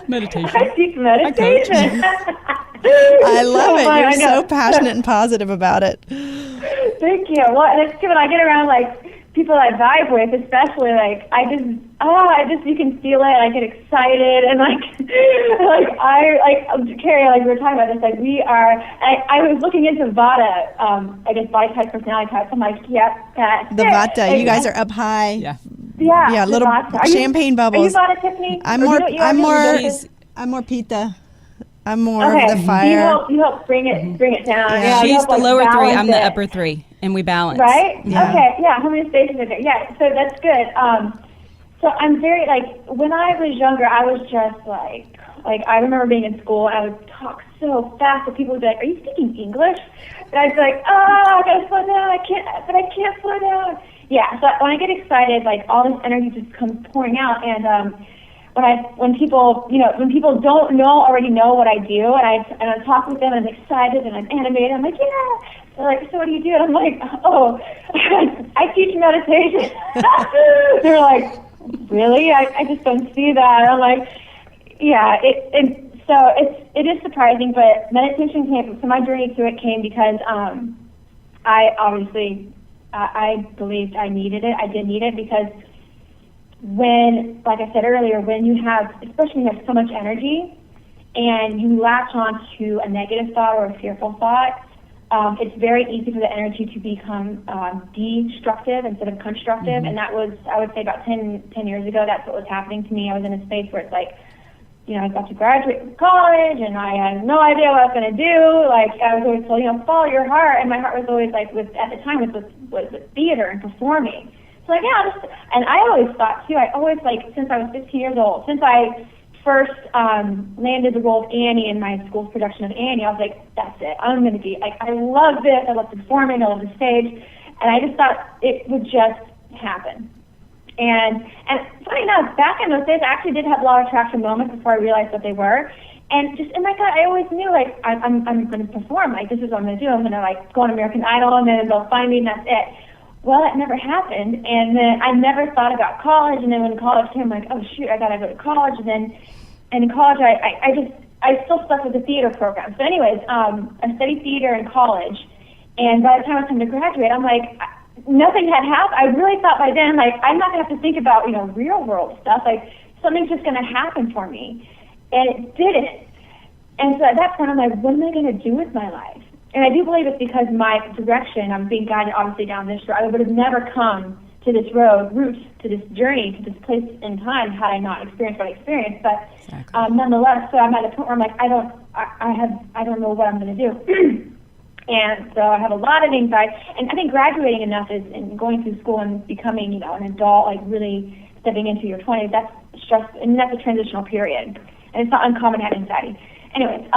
[SPEAKER 2] "Meditation."
[SPEAKER 4] I teach meditation.
[SPEAKER 3] I love it. You're so passionate and positive about it.
[SPEAKER 4] Thank you. Well, and it's good when I get around people I vibe with, especially you can feel it. I get excited and Kerry, we were talking about this. We are. I was looking into Vata. I guess body type, personality type. I'm like, yep, that.
[SPEAKER 3] The Vata. You guys are up high.
[SPEAKER 2] Yeah.
[SPEAKER 3] Yeah. Little champagne bubbles.
[SPEAKER 4] Are you Vata, Tiffany?
[SPEAKER 3] I'm more Pitta. I'm more of the fire.
[SPEAKER 4] You help bring it down.
[SPEAKER 3] Yeah.
[SPEAKER 2] She's the lower three. I'm the upper three, and we balance.
[SPEAKER 4] Right?
[SPEAKER 3] Yeah.
[SPEAKER 4] Okay. Yeah. How many stations are there? Yeah. So that's good. So I'm very when I was younger, I was just I remember being in school and I would talk so fast that people would be like, "Are you speaking English?" And I'd be like, "Oh, I gotta slow down. I can't slow down." Yeah. So when I get excited, all this energy just comes pouring out, and when people don't already know what I do, and I talk with them, and I'm excited and I'm animated. I'm like, yeah. They're like, so what do you do? And I'm like, oh, I teach meditation. They're like, really? I just don't see that. And I'm like, yeah. So it is surprising, but meditation came. So my journey to it came because I believed I needed it. I did need it because. When, like I said earlier, when you have, especially when you have so much energy and you latch on to a negative thought or a fearful thought, it's very easy for the energy to become destructive instead of constructive. Mm-hmm. And that was, I would say, about 10 years ago, that's what was happening to me. I was in a space where it's I was about to graduate from college and I had no idea what I was going to do. I was always told, follow your heart. And my heart was always at the time was with theater and performing. So and I always thought too, since I was 15 years old, since I first landed the role of Annie in my school's production of Annie, I was like, that's it. I'm going to be, I love this. I love performing. I love the stage. And I just thought it would just happen. And funny enough, back in those days, I actually did have a lot of attraction moments before I realized what they were. And just in my gut, I always knew, I'm going to perform. This is what I'm going to do. I'm going to, go on American Idol, and then they'll find me, and that's it. well, that never happened. And then I never thought about college. And then when college came, I'm like, oh, shoot, I got to go to college. And then in college, I still stuck with the theater program. So anyways, I studied theater in college. And by the time I was time to graduate, I'm like, nothing had happened. I really thought by then, like, I'm not going to have to think about, real world stuff. Like, something's just going to happen for me. And it didn't. And so at that point, I'm like, what am I going to do with my life? And I do believe it's because my direction, I'm being guided obviously down this road. I would have never come to this route, to this journey, to this place in time had I not experienced what I experienced. But nonetheless, so I'm at a point where I'm like, I don't know what I'm going to do. And so I have a lot of anxiety. And I think graduating enough is, and going through school and becoming, an adult, like really stepping into your 20s, that's stress, and that's a transitional period. And it's not uncommon to have anxiety. Anyways,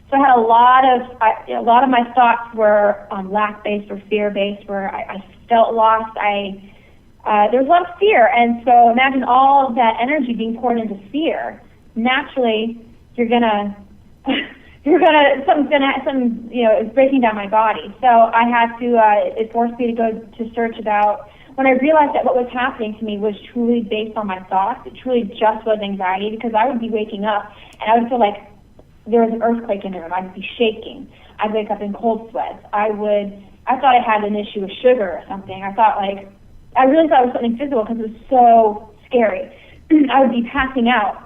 [SPEAKER 4] so I had a lot of my thoughts were lack-based or fear-based, where I felt lost. There was a lot of fear, and so imagine all of that energy being poured into fear. Naturally, something is breaking down my body. So I had to. It forced me to go to search about. When I realized that what was happening to me was truly based on my thoughts, it truly just was anxiety, because I would be waking up and I would feel like there was an earthquake in the room. I'd be shaking. I'd wake up in cold sweats. I thought I had an issue with sugar or something. I really thought it was something physical because it was so scary. I would be passing out.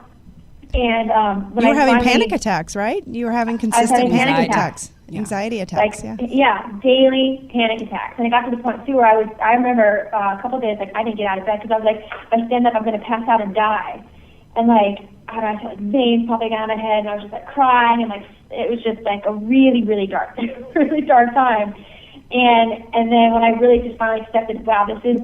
[SPEAKER 4] And when
[SPEAKER 3] you were having panic attacks, right? You were having consistent panic attacks.
[SPEAKER 2] Yeah.
[SPEAKER 3] Anxiety attacks,
[SPEAKER 4] daily panic attacks. And it got to the point, too, where I remember a couple of days, like, I didn't get out of bed because I was like, if I stand up, I'm going to pass out and die. And, like, I felt like veins popping out of my head, and I was just, like, crying, and, like, it was just, like, a really, really dark, really dark time. And then when I really just finally accepted, wow, this is,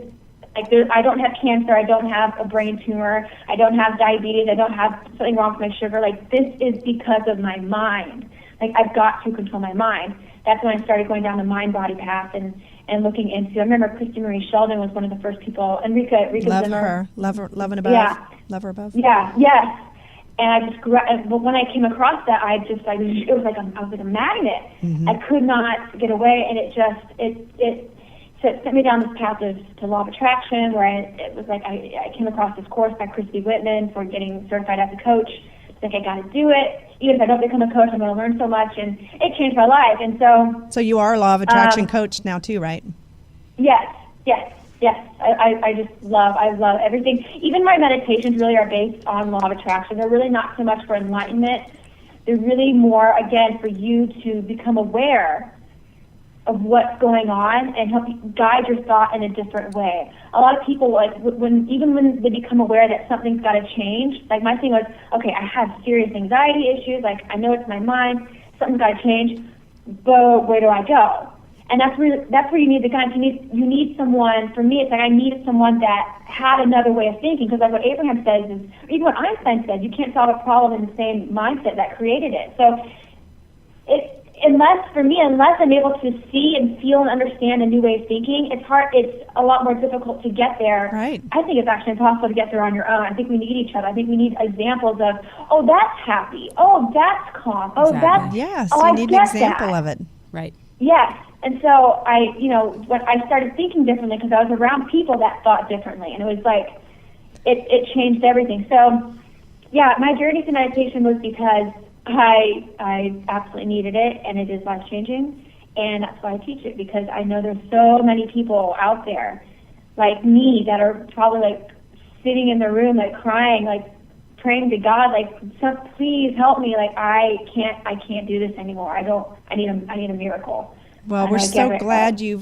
[SPEAKER 4] like, I don't have cancer, I don't have a brain tumor, I don't have diabetes, I don't have something wrong with my sugar. Like, this is because of my mind. Like, I've got to control my mind. That's when I started going down the mind-body path and looking into. I remember Christy Marie Sheldon was one of the first people. And Rika
[SPEAKER 3] Love
[SPEAKER 4] Zimmer.
[SPEAKER 3] her. Love and above.
[SPEAKER 4] Yeah.
[SPEAKER 3] Love her above.
[SPEAKER 4] Yeah. Yes. And I just when I came across that, it was like I was like a magnet. Mm-hmm. I could not get away, and it sent me down this path to law of attraction, where it was like I came across this course by Christy Whitman for getting certified as a coach. Like, I got to do it. Even if I don't become a coach, I'm going to learn so much, and it changed my life. And so
[SPEAKER 3] you are a law of attraction coach now too, right?
[SPEAKER 4] Yes. I just love everything. Even my meditations really are based on law of attraction. They're really not so much for enlightenment. They're really more, again, for you to become aware of what's going on and help you guide your thought in a different way. A lot of people, like, when they become aware that something's got to change, like, my thing was, okay, I have serious anxiety issues, like, I know it's my mind, something's got to change, but where do I go? And that's where you need the guidance. You need someone. For me, it's like I needed someone that had another way of thinking, because like what Abraham says is, or even what Einstein said, you can't solve a problem in the same mindset that created it. So unless I'm able to see and feel and understand a new way of thinking, it's hard. It's a lot more difficult to get there.
[SPEAKER 3] Right.
[SPEAKER 4] I think it's actually impossible to get there on your own. I think we need each other. I think we need examples of, oh, that's happy. Oh, that's calm. Oh,
[SPEAKER 2] Exactly.
[SPEAKER 3] Yes,
[SPEAKER 4] oh,
[SPEAKER 3] you
[SPEAKER 4] I
[SPEAKER 3] need an
[SPEAKER 4] get
[SPEAKER 3] example
[SPEAKER 4] that.
[SPEAKER 3] of it.
[SPEAKER 2] Right.
[SPEAKER 4] Yes. And so when I started thinking differently, because I was around people that thought differently, and it was like, it changed everything. So, yeah, my journey to meditation was because I absolutely needed it, and it is life-changing, and that's why I teach it, because I know there's so many people out there like me that are probably like sitting in their room, like crying, like praying to God, like, please help me, like, I can't do this anymore. I need a miracle.
[SPEAKER 3] Well, we're so glad you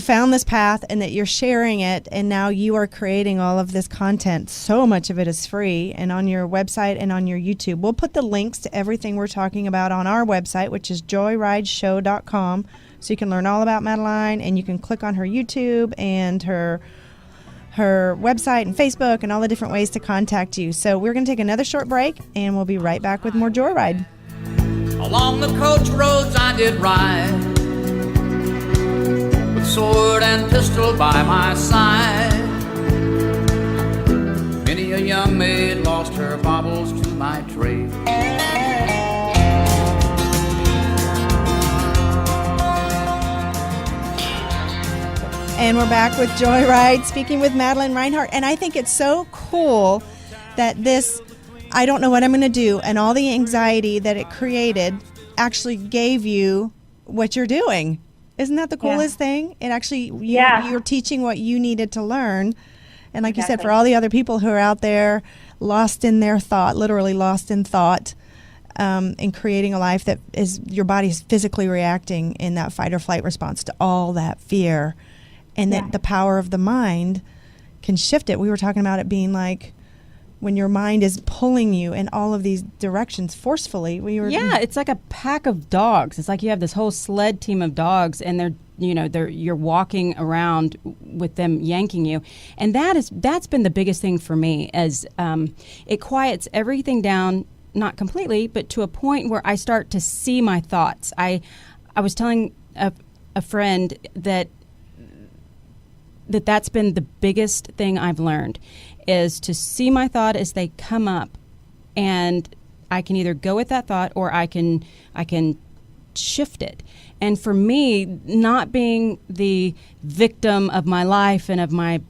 [SPEAKER 3] found this path and that you're sharing it, and now you are creating all of this content. So much of it is free and on your website and on your YouTube. We'll put the links to everything we're talking about on our website, which is JoyRideShow.com, so you can learn all about Madeline, and you can click on her YouTube and her website and Facebook and all the different ways to contact you. So we're going to take another short break, and we'll be right back with more JoyRide.
[SPEAKER 6] Along the coach roads I did ride, with sword and pistol by my side. Many a young maid lost her baubles to my trade.
[SPEAKER 3] And we're back with JoyRide, speaking with Madeline Rinehart. And I think it's so cool that this, I don't know what I'm going to do, and all the anxiety that it created actually gave you what you're doing. Isn't that the coolest thing? It actually, you're teaching what you needed to learn. And like you said, for all the other people who are out there lost in their thought, literally lost in thought, in creating a life that is, your body's physically reacting in that fight or flight response to all that fear. And that the power of the mind can shift it. We were talking about it being like when your mind is pulling you in all of these directions forcefully.
[SPEAKER 2] It's like a pack of dogs. It's like you have this whole sled team of dogs, and you're walking around with them yanking you. And that's been the biggest thing for me, as it quiets everything down, not completely, but to a point where I start to see my thoughts. I was telling a friend that's been the biggest thing I've learned, is to see my thought as they come up, and I can either go with that thought or I can shift it. And for me, not being the victim of my life and of my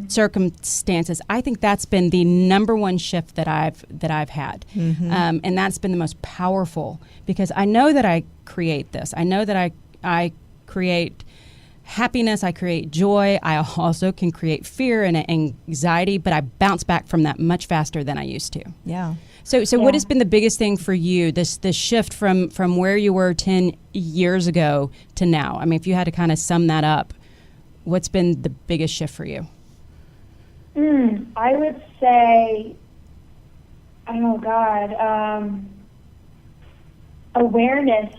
[SPEAKER 2] circumstances, I think that's been the number one shift that I've had, and that's been the most powerful, because I know that I create this. I know that I create happiness, I create joy. I also can create fear and anxiety, but I bounce back from that much faster than I used to.
[SPEAKER 3] Yeah.
[SPEAKER 2] So what has been the biggest thing for you, this shift from where you were 10 years ago to now? I mean, if you had to kind of sum that up, what's been the biggest shift for you?
[SPEAKER 4] I would say, awareness,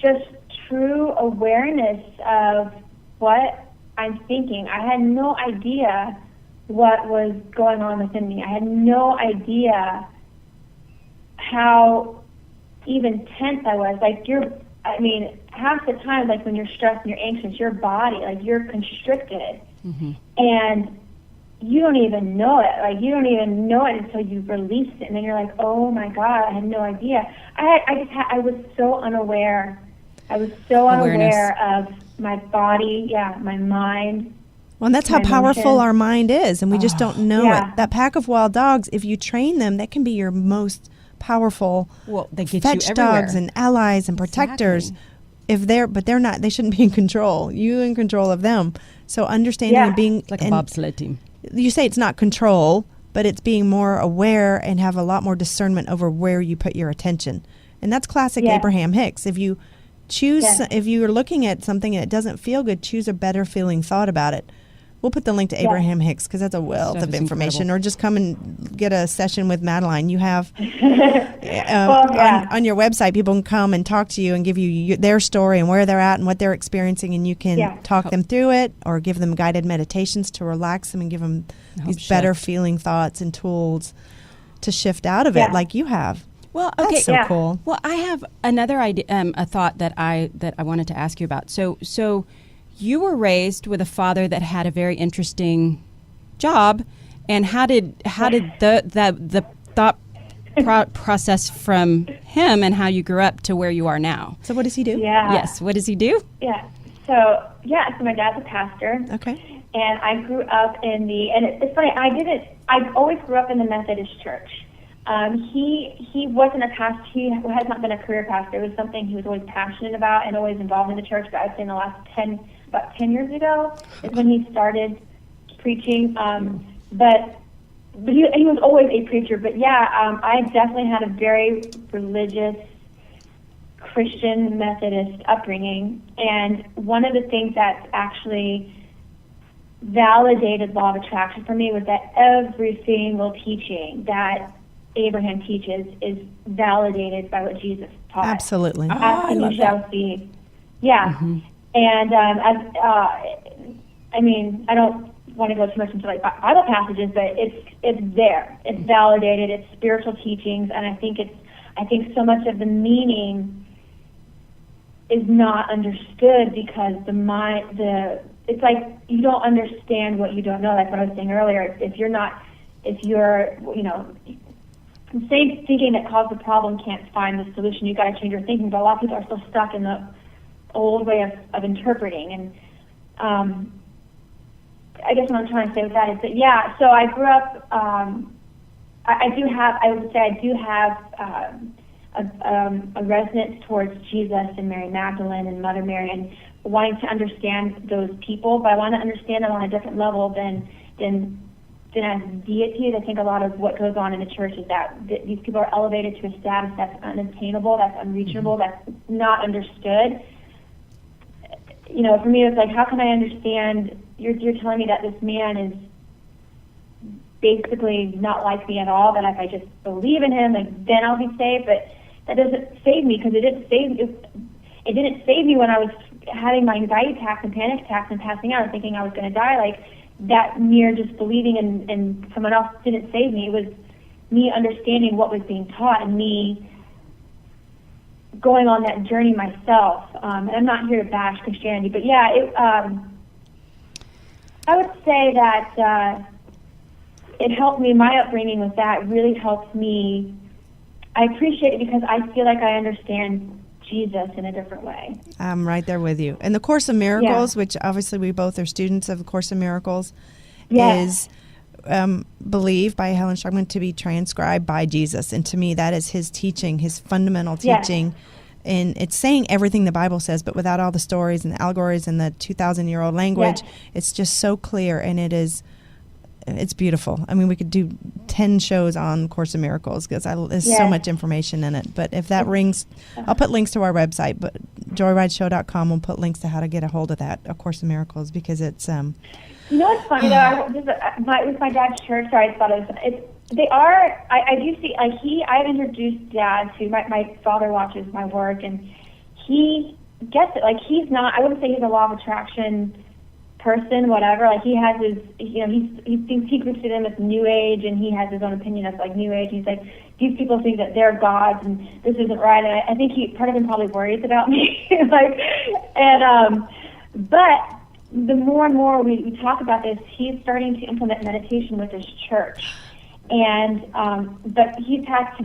[SPEAKER 4] just true awareness of what I'm thinking. I had no idea what was going on within me. I had no idea how even tense I was. Half the time, like when you're stressed and you're anxious, your body, like you're constricted. And you don't even know it. Like you don't even know it until you release it. And then you're like, oh my God, I had no idea. I was so unaware. I was so unaware of my body, my mind.
[SPEAKER 3] Well, and that's how powerful our mind is, and we just don't know it. That pack of wild dogs, if you train them, that can be your most powerful
[SPEAKER 2] they get
[SPEAKER 3] fetch
[SPEAKER 2] you
[SPEAKER 3] dogs and allies and protectors. But they're not. They shouldn't be in control. You in control of them. So understanding and being
[SPEAKER 2] it's like a bobsled team.
[SPEAKER 3] You say it's not control, but it's being more aware and have a lot more discernment over where you put your attention. And that's classic Abraham Hicks. If you choose, if you're looking at something and it doesn't feel good, choose a better feeling thought about it. We'll put the link to Abraham Hicks, because that's a wealth of information. Or just come and get a session with Madeline. You have on your website, people can come and talk to you and give you their story and where they're at and what they're experiencing, and you can talk them through it, or give them guided meditations to relax them and give them these better feeling thoughts and tools to shift out of it, like you have.
[SPEAKER 2] Well, okay,
[SPEAKER 3] that's so cool.
[SPEAKER 2] Well, I have another idea, a thought that I wanted to ask you about. So you were raised with a father that had a very interesting job, and how did the thought process from him and how you grew up to where you are now?
[SPEAKER 3] So what does he do?
[SPEAKER 2] Yes, what does he do?
[SPEAKER 4] So my dad's a pastor.
[SPEAKER 3] Okay.
[SPEAKER 4] And I grew up and it's funny, I always grew up in the Methodist church. He wasn't a pastor. He has not been a career pastor. It was something he was always passionate about and always involved in the church. But I'd say in the last about 10 years ago is when he started preaching. But he was always a preacher. But I definitely had a very religious Christian Methodist upbringing. And one of the things that actually validated law of attraction for me was that every single teaching that Abraham teaches is validated by what Jesus taught.
[SPEAKER 3] Absolutely.
[SPEAKER 4] Ask and you shall see. Yeah. And I don't want to go too much into like Bible passages, but it's there. It's validated. It's spiritual teachings, and I think so much of the meaning is not understood because it's like you don't understand what you don't know. Like what I was saying earlier, if you're the same thinking that caused the problem can't find the solution. You got to change your thinking. But a lot of people are still stuck in the old way of interpreting. And I guess what I'm trying to say with that is that, yeah, so I grew up, I would say I do have a resonance towards Jesus and Mary Magdalene and Mother Mary, and wanting to understand those people, but I want to understand them on a different level than as deities. I think a lot of what goes on in the church is that these people are elevated to a status that's unattainable, that's unreachable, that's not understood. You know, for me, it's like, how can I understand? You're telling me that this man is basically not like me at all, that if I just believe in him, like, then I'll be saved. But that doesn't save me, because it didn't save me when I was having my anxiety attacks and panic attacks and passing out and thinking I was going to die. Like, that mere just believing in someone else didn't save me. It was me understanding what was being taught and me going on that journey myself. And I'm not here to bash Christianity, but yeah, I would say that it helped me. My upbringing with that really helped me. I appreciate it because I feel like I understand Jesus in a different way.
[SPEAKER 3] I'm right there with you. And the Course of Miracles, which obviously we both are students of the Course of Miracles, is believed by Helen Sharpman to be transcribed by Jesus. And to me, that is his teaching, his fundamental teaching. And it's saying everything the Bible says, but without all the stories and the allegories and the 2,000-year-old language. It's just so clear, and it's beautiful. I mean, we could do 10 shows on Course of Miracles because there's so much information in it. But if that rings, I'll put links to our website, but JoyRideShow.com will put links to how to get a hold of that, A Course of Miracles, because it's...
[SPEAKER 4] You know what's funny, though? With my dad's church, sorry, I thought I do see, like, I've introduced Dad to, my father watches my work, and he gets it. Like, he's not, I wouldn't say he's a law of attraction person, whatever. Like, he has his, you know, he thinks, he groups it in with New Age, and he has his own opinion of, like, New Age. He's like, these people think that they're gods, and this isn't right. And I think part of him probably worries about me. But the more and more we talk about this, he's starting to implement meditation with his church. And but he's had to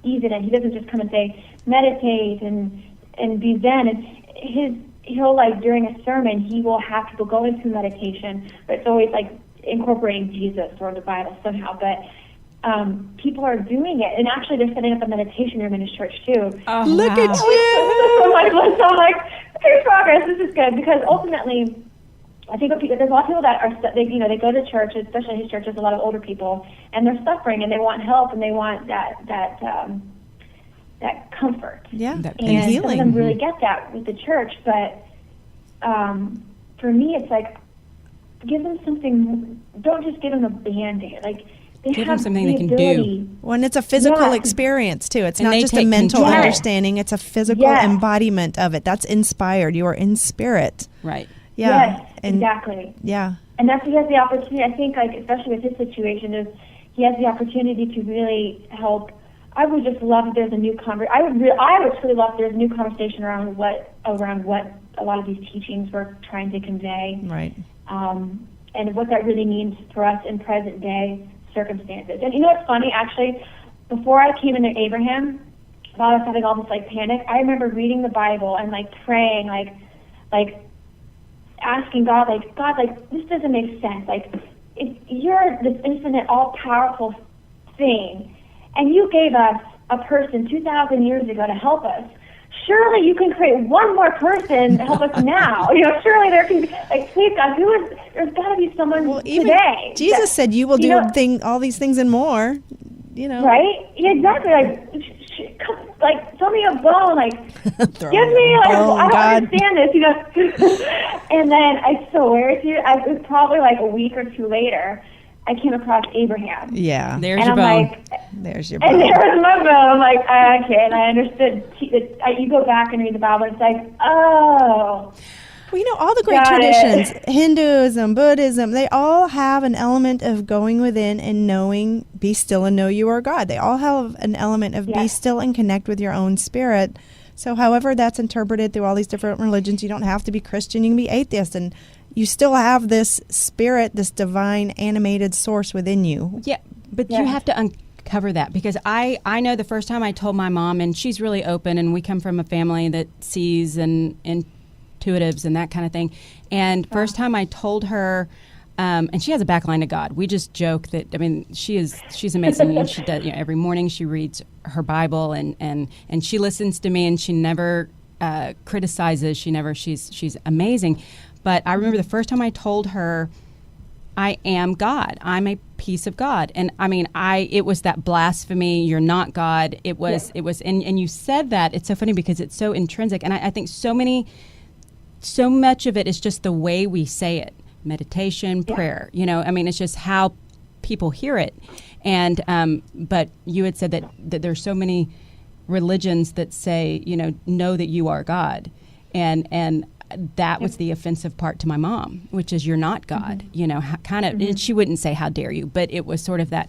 [SPEAKER 4] ease it in. He doesn't just come and say meditate and be zen. And he'll, like, during a sermon, he will have people go into meditation, but it's always like incorporating Jesus or the Bible somehow. But people are doing it, and actually they're setting up a meditation room in his church too.
[SPEAKER 3] Oh, look at you!
[SPEAKER 4] So I'm like, okay, progress. This is good, because ultimately, I think there's a lot of people that are, they go to church, especially his church. There's a lot of older people, and they're suffering, and they want help, and they want that comfort.
[SPEAKER 3] Yeah,
[SPEAKER 4] and
[SPEAKER 3] healing.
[SPEAKER 4] Some of them really get that with the church, but for me, it's like, give them something. Don't just give them a Band-Aid. Like, they
[SPEAKER 2] give
[SPEAKER 4] have
[SPEAKER 2] them something they can
[SPEAKER 4] ability.
[SPEAKER 2] do.
[SPEAKER 3] When it's a physical experience too, it's
[SPEAKER 2] And
[SPEAKER 3] not
[SPEAKER 2] they
[SPEAKER 3] just a
[SPEAKER 2] take
[SPEAKER 3] mental
[SPEAKER 2] control.
[SPEAKER 3] understanding. It's a physical embodiment of it. That's inspired. You are in spirit.
[SPEAKER 2] Right.
[SPEAKER 3] Yeah.
[SPEAKER 4] Yes, exactly.
[SPEAKER 3] Yeah.
[SPEAKER 4] And that's he has the opportunity. I think, like, especially with his situation, is he has the opportunity to really help. I would just love if there's a new I would truly love if there's a new conversation around what a lot of these teachings were trying to convey.
[SPEAKER 3] Right.
[SPEAKER 4] And what that really means for us in present day circumstances. And you know what's funny, actually, before I came into Abraham, while I was having all this, like, panic, I remember reading the Bible and, like, praying, like asking God, this doesn't make sense. Like, if you're this infinite, all-powerful thing, and you gave us a person 2,000 years ago to help us, surely you can create one more person to help us now. You know, surely there can be, like, please, God, there's got to be someone today.
[SPEAKER 3] Jesus said, you will do all these things and more, you know.
[SPEAKER 4] Right? Yeah, exactly. Like, throw me a bone, like, give me, like, I don't understand this, you know. And then I swear to you, it was probably like a week or two later, I came across Abraham.
[SPEAKER 3] Yeah.
[SPEAKER 2] There's your bone.
[SPEAKER 4] Like,
[SPEAKER 3] there's your bone.
[SPEAKER 4] And there was my bone. I'm like, okay, and I understood. You go back and read the Bible, it's like, oh.
[SPEAKER 3] Well, you know, all the great traditions, Hinduism, Buddhism, they all have an element of going within and knowing, be still and know you are God. They all have an element of be still and connect with your own spirit. So however that's interpreted through all these different religions, you don't have to be Christian, you can be atheist, and you still have this spirit, this divine animated source within you.
[SPEAKER 2] Yeah, but you have to uncover that, because I know the first time I told my mom, and she's really open, and we come from a family that sees and intuitives and that kind of thing. And first time I told her, and she has a backline to God. We just joke that, I mean, she's amazing. And she does, every morning she reads her Bible and she listens to me, and she never criticizes. She's amazing. But I remember the first time I told her, I am God. I'm a piece of God. And I mean, it was that blasphemy. You're not God. It was, and you said that. It's so funny because it's so intrinsic. And I think so much of it is just the way we say it. Meditation, prayer, I mean, it's just how people hear it. And, but you had said that there's so many religions that say, know that you are God. And that was the offensive part to my mom, which is you're not God, kind of, and she wouldn't say, how dare you, but it was sort of that,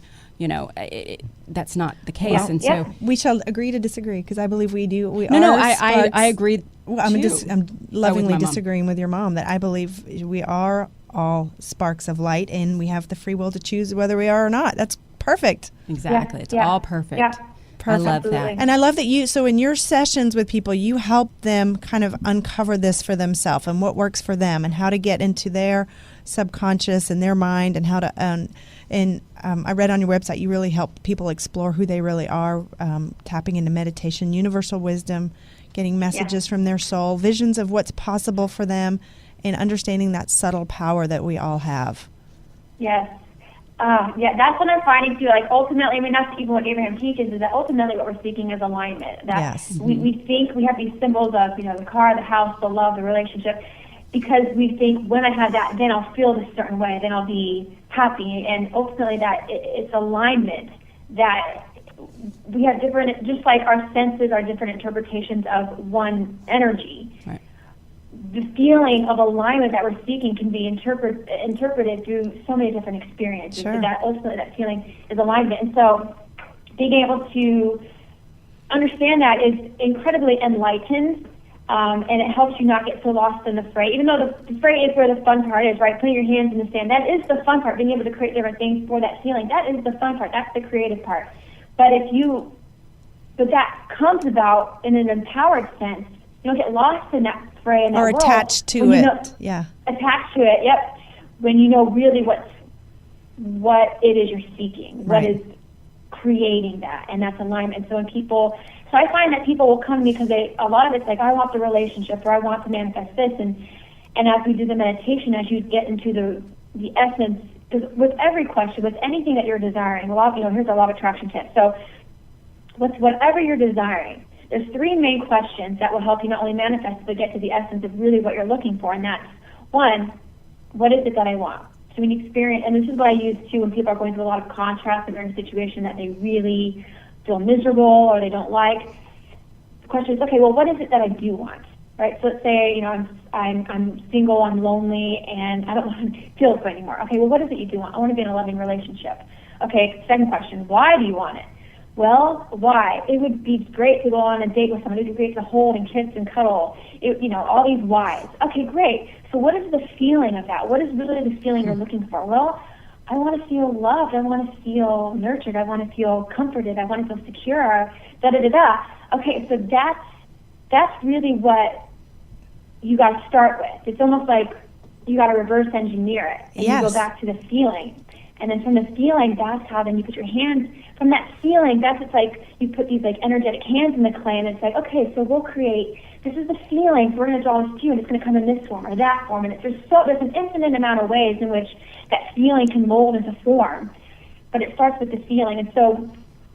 [SPEAKER 2] that's not the case.
[SPEAKER 3] Well,
[SPEAKER 2] and so
[SPEAKER 3] we shall agree to disagree, because I believe we do.
[SPEAKER 2] I agree.
[SPEAKER 3] Well, I'm lovingly disagreeing with your mom that I believe we are all sparks of light, and we have the free will to choose whether we are or not. That's perfect.
[SPEAKER 2] Exactly. It's all perfect.
[SPEAKER 4] Yeah.
[SPEAKER 3] Perfect.
[SPEAKER 2] I love that.
[SPEAKER 3] And I love that so in your sessions with people, you help them kind of uncover this for themselves and what works for them and how to get into their subconscious and their mind, and how to, I read on your website, you really help people explore who they really are, tapping into meditation, universal wisdom, getting messages from their soul, visions of what's possible for them, and understanding that subtle power that we all have.
[SPEAKER 4] Yes. That's what I'm finding too. Like ultimately, I mean, that's even what Abraham teaches, is that ultimately what we're seeking is alignment. That we think we have these symbols of, the car, the house, the love, the relationship, because we think when I have that, then I'll feel this certain way, then I'll be happy. And ultimately that it's alignment, that we have different, just like our senses are different interpretations of one energy. Right. The feeling of alignment that we're seeking can be interpreted through so many different experiences.
[SPEAKER 3] Sure.
[SPEAKER 4] So that ultimately that feeling is alignment. And so being able to understand that is incredibly enlightened, and it helps you not get so lost in the fray. Even though the fray is where the fun part is, right? Putting your hands in the sand, that is the fun part. Being able to create different things for that feeling, that is the fun part. That's the creative part. But that comes about in an empowered sense. You don't get lost in that fray and that world.
[SPEAKER 3] Attached to it.
[SPEAKER 4] Attached to it, yep. When you know really what it is you're seeking, what is creating that, and that's alignment. So I find that people will come to me because a lot of it's like, I want the relationship, or I want to manifest this, and as we do the meditation, as you get into the essence, because with every question, with anything that you're desiring, here's a law of attraction tip. So with whatever you're desiring, there's three main questions that will help you not only manifest, but get to the essence of really what you're looking for. And that's, one, what is it that I want? So when you experience, and this is what I use too when people are going through a lot of contrast and they're in a situation that they really feel miserable or they don't like. The question is, okay, well, what is it that I do want? Right? So let's say, I'm single, I'm lonely, and I don't want to feel this way anymore. Okay, well, what is it you do want? I want to be in a loving relationship. Okay, second question, why do you want it? Well, why? It would be great to go on a date with somebody. It would be great to hold and kiss and cuddle. All these whys. Okay, great. So what is the feeling of that? What is really the feeling you're looking for? Well, I want to feel loved. I want to feel nurtured. I want to feel comforted. I want to feel secure. Da-da-da-da. Okay, so that's really what you got to start with. It's almost like you got to reverse engineer it. And you go back to the feeling. And then from the feeling, that's how then you put your hands, from that feeling, it's like you put these like energetic hands in the clay, and it's like, okay, so we'll create, this is the feeling, so we're going to draw this to you, and it's going to come in this form or that form. And there's an infinite amount of ways in which that feeling can mold into form. But it starts with the feeling. And so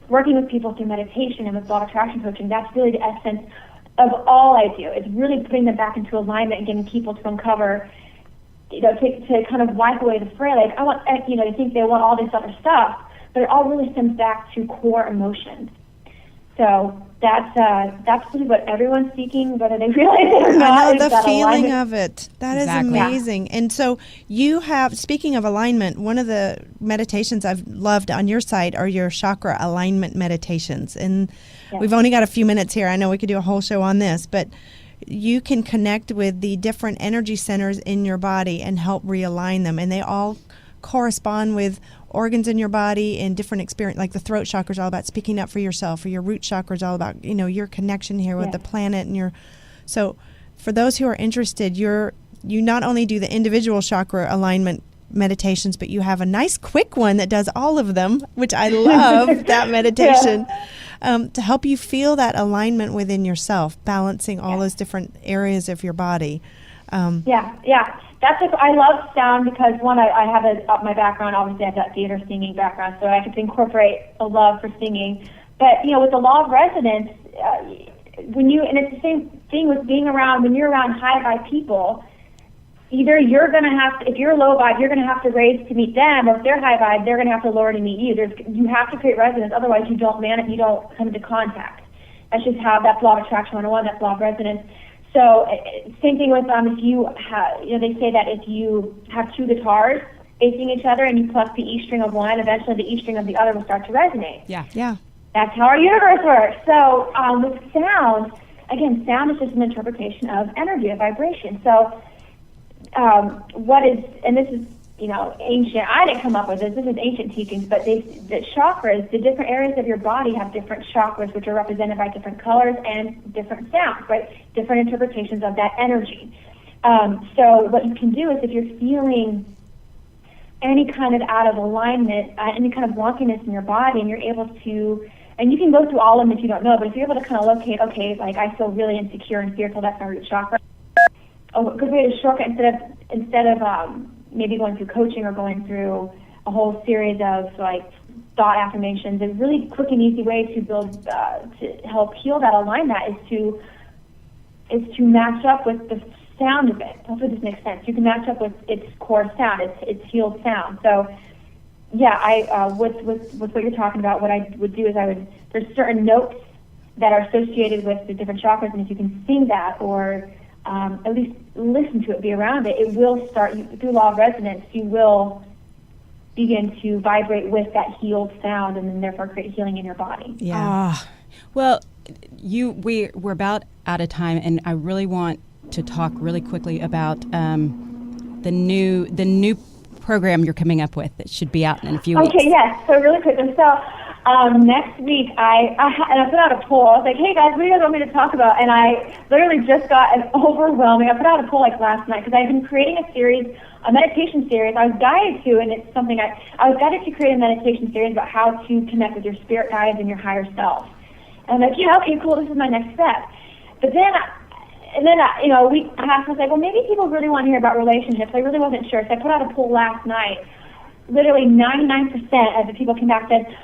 [SPEAKER 4] working with people through meditation and with law of attraction coaching, that's really the essence of all I do. It's really putting them back into alignment and getting people to uncover, to kind of wipe away the fray. Like, I want, they think they want all this other stuff, but it all really stems back to core emotions. So that's really what everyone's seeking, whether they realize it or not.
[SPEAKER 3] I know the feeling of it. That is amazing. And so you have, speaking of alignment, one of the meditations I've loved on your site are your chakra alignment meditations. And we've only got a few minutes here. I know we could do a whole show on this, but you can connect with the different energy centers in your body and help realign them. And they all correspond with organs in your body and different experience. Like the throat chakra is all about speaking up for yourself, or your root chakra is all about, your connection here with the planet and so for those who are interested, you not only do the individual chakra alignment meditations, but you have a nice quick one that does all of them, which I love that meditation, to help you feel that alignment within yourself, balancing all those different areas of your body.
[SPEAKER 4] I love sound because, one, I have my background, obviously I have that theater singing background, so I could incorporate a love for singing. But, with the law of resonance, and it's the same thing with being around, when you're around high vibe people, either you're going to have to, if you're low vibe, you're going to have to raise to meet them, or if they're high vibe, they're going to have to lower to meet you. You have to create resonance, otherwise you don't come into contact. That's just how, that's law of attraction 101, that's law of resonance. So same thing with if you have, they say that if you have two guitars facing each other and you pluck the E string of one, eventually the E string of the other will start to resonate.
[SPEAKER 3] Yeah.
[SPEAKER 4] That's how our universe works. So with sound, again, sound is just an interpretation of energy, of vibration. So and this is, ancient, I didn't come up with this is ancient teachings, but the chakras, the different areas of your body have different chakras, which are represented by different colors and different sounds, right? Different interpretations of that energy. So what you can do is, if you're feeling any kind of out of alignment, any kind of wonkiness in your body, and you're able to, and you can go through all of them if you don't know, but if you're able to kind of locate, okay, like I feel really insecure and fearful, that's my root chakra. A good way to shortcut, instead of maybe going through coaching or going through a whole series of thought affirmations, a really quick and easy way to build to help heal that, align that, is to match up with the sound of it. Hopefully this makes sense. You can match up with its core sound, its healed sound. So with what you're talking about, what I would do is there's certain notes that are associated with the different chakras, and if you can sing that, or at least listen to it, be around it, it will start, through law of resonance, you will begin to vibrate with that healed sound, and then therefore create healing in your body.
[SPEAKER 2] Yeah. Well, we're about out of time, and I really want to talk really quickly about the new program you're coming up with that should be out in a few weeks.
[SPEAKER 4] Okay, yes. So really quick, next week, I put out a poll. I was like, hey guys, what do you guys want me to talk about? And I literally just got an overwhelming, I put out a poll last night, because I've been creating a meditation series. I was guided to, and it's something I was guided to create a meditation series about how to connect with your spirit guides and your higher self. And I'm like, okay, cool, this is my next step. But then, a week and a half, I was like, well, maybe people really want to hear about relationships. I really wasn't sure. So I put out a poll last night. Literally 99% of the people came back and said,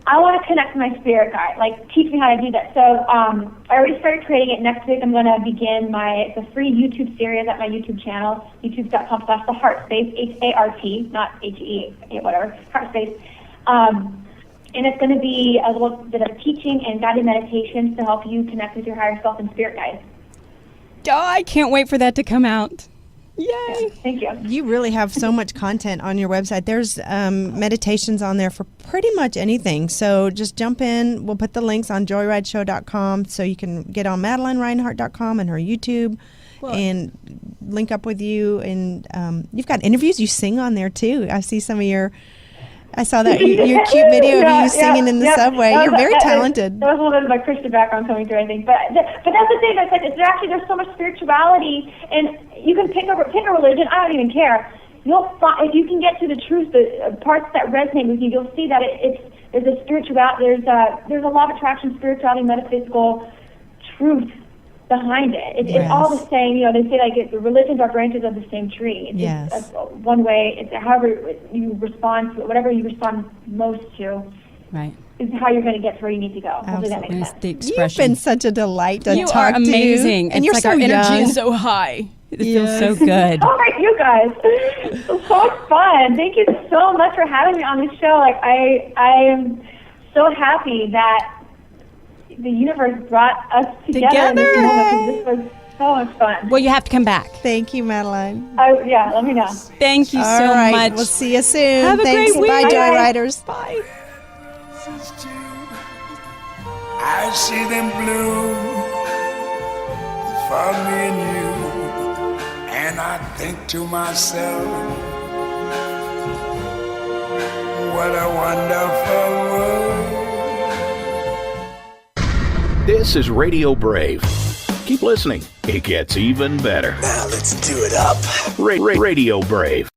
[SPEAKER 4] I want to connect with my spirit guide. Teach me how to do that. So I already started creating it. Next week I'm going to begin the free YouTube series at my YouTube channel, youtube.com/theheartspace, HART, not HE, whatever, Heartspace. And it's going to be a little bit of teaching and guided meditations to help you connect with your higher self and spirit guides.
[SPEAKER 2] Oh, I can't wait for that to come out. Yay!
[SPEAKER 4] Yeah, thank you.
[SPEAKER 3] You really have so much content on your website. There's meditations on there for pretty much anything. So just jump in. We'll put the links on JoyRideShow.com so you can get on MadelineRinehart.com and her YouTube and link up with you. And you've got interviews. You sing on there too. I see some of I saw that your cute video of you singing in the subway. You're very talented.
[SPEAKER 4] There was a little bit of my Christian background coming through, I think. But that's the thing. I said, there's so much spirituality, and you can pick a religion. I don't even care. You'll find, if you can get to the truth, the parts that resonate with you, you'll see that there's a spirituality. There's a law of attraction, spirituality, metaphysical truth behind it. It's all the same. They say the religions are branches of the same tree. It's just one way. It's however you respond to it, whatever you respond most to.
[SPEAKER 2] Right.
[SPEAKER 4] Is how you're going to get to where you need to go. Hopefully that makes sense.
[SPEAKER 2] The expression.
[SPEAKER 3] You've been such a delight to
[SPEAKER 2] you
[SPEAKER 3] talk
[SPEAKER 2] are amazing.
[SPEAKER 3] to. And
[SPEAKER 2] it's
[SPEAKER 3] you're so
[SPEAKER 2] our energy
[SPEAKER 3] young.
[SPEAKER 2] is so high. It feels so good.
[SPEAKER 4] All right, you guys. It's so fun. Thank you so much for having me on this show. I am so happy that the universe brought us together in this moment. This was so much fun.
[SPEAKER 2] Well, you have to come back.
[SPEAKER 3] Thank you, Madeline.
[SPEAKER 4] Let me know.
[SPEAKER 2] Thank you
[SPEAKER 3] All
[SPEAKER 2] so
[SPEAKER 3] right,
[SPEAKER 2] much.
[SPEAKER 3] We'll see you soon.
[SPEAKER 2] Have a
[SPEAKER 3] Thanks.
[SPEAKER 2] great week.
[SPEAKER 3] Bye, JoyRiders.
[SPEAKER 2] Bye.
[SPEAKER 5] I see them bloom for me and you, and I think to myself, what a wonderful world.
[SPEAKER 1] This is Radio Brave.
[SPEAKER 7] Keep listening. It gets even better.
[SPEAKER 5] Now let's do it up.
[SPEAKER 7] Radio Brave.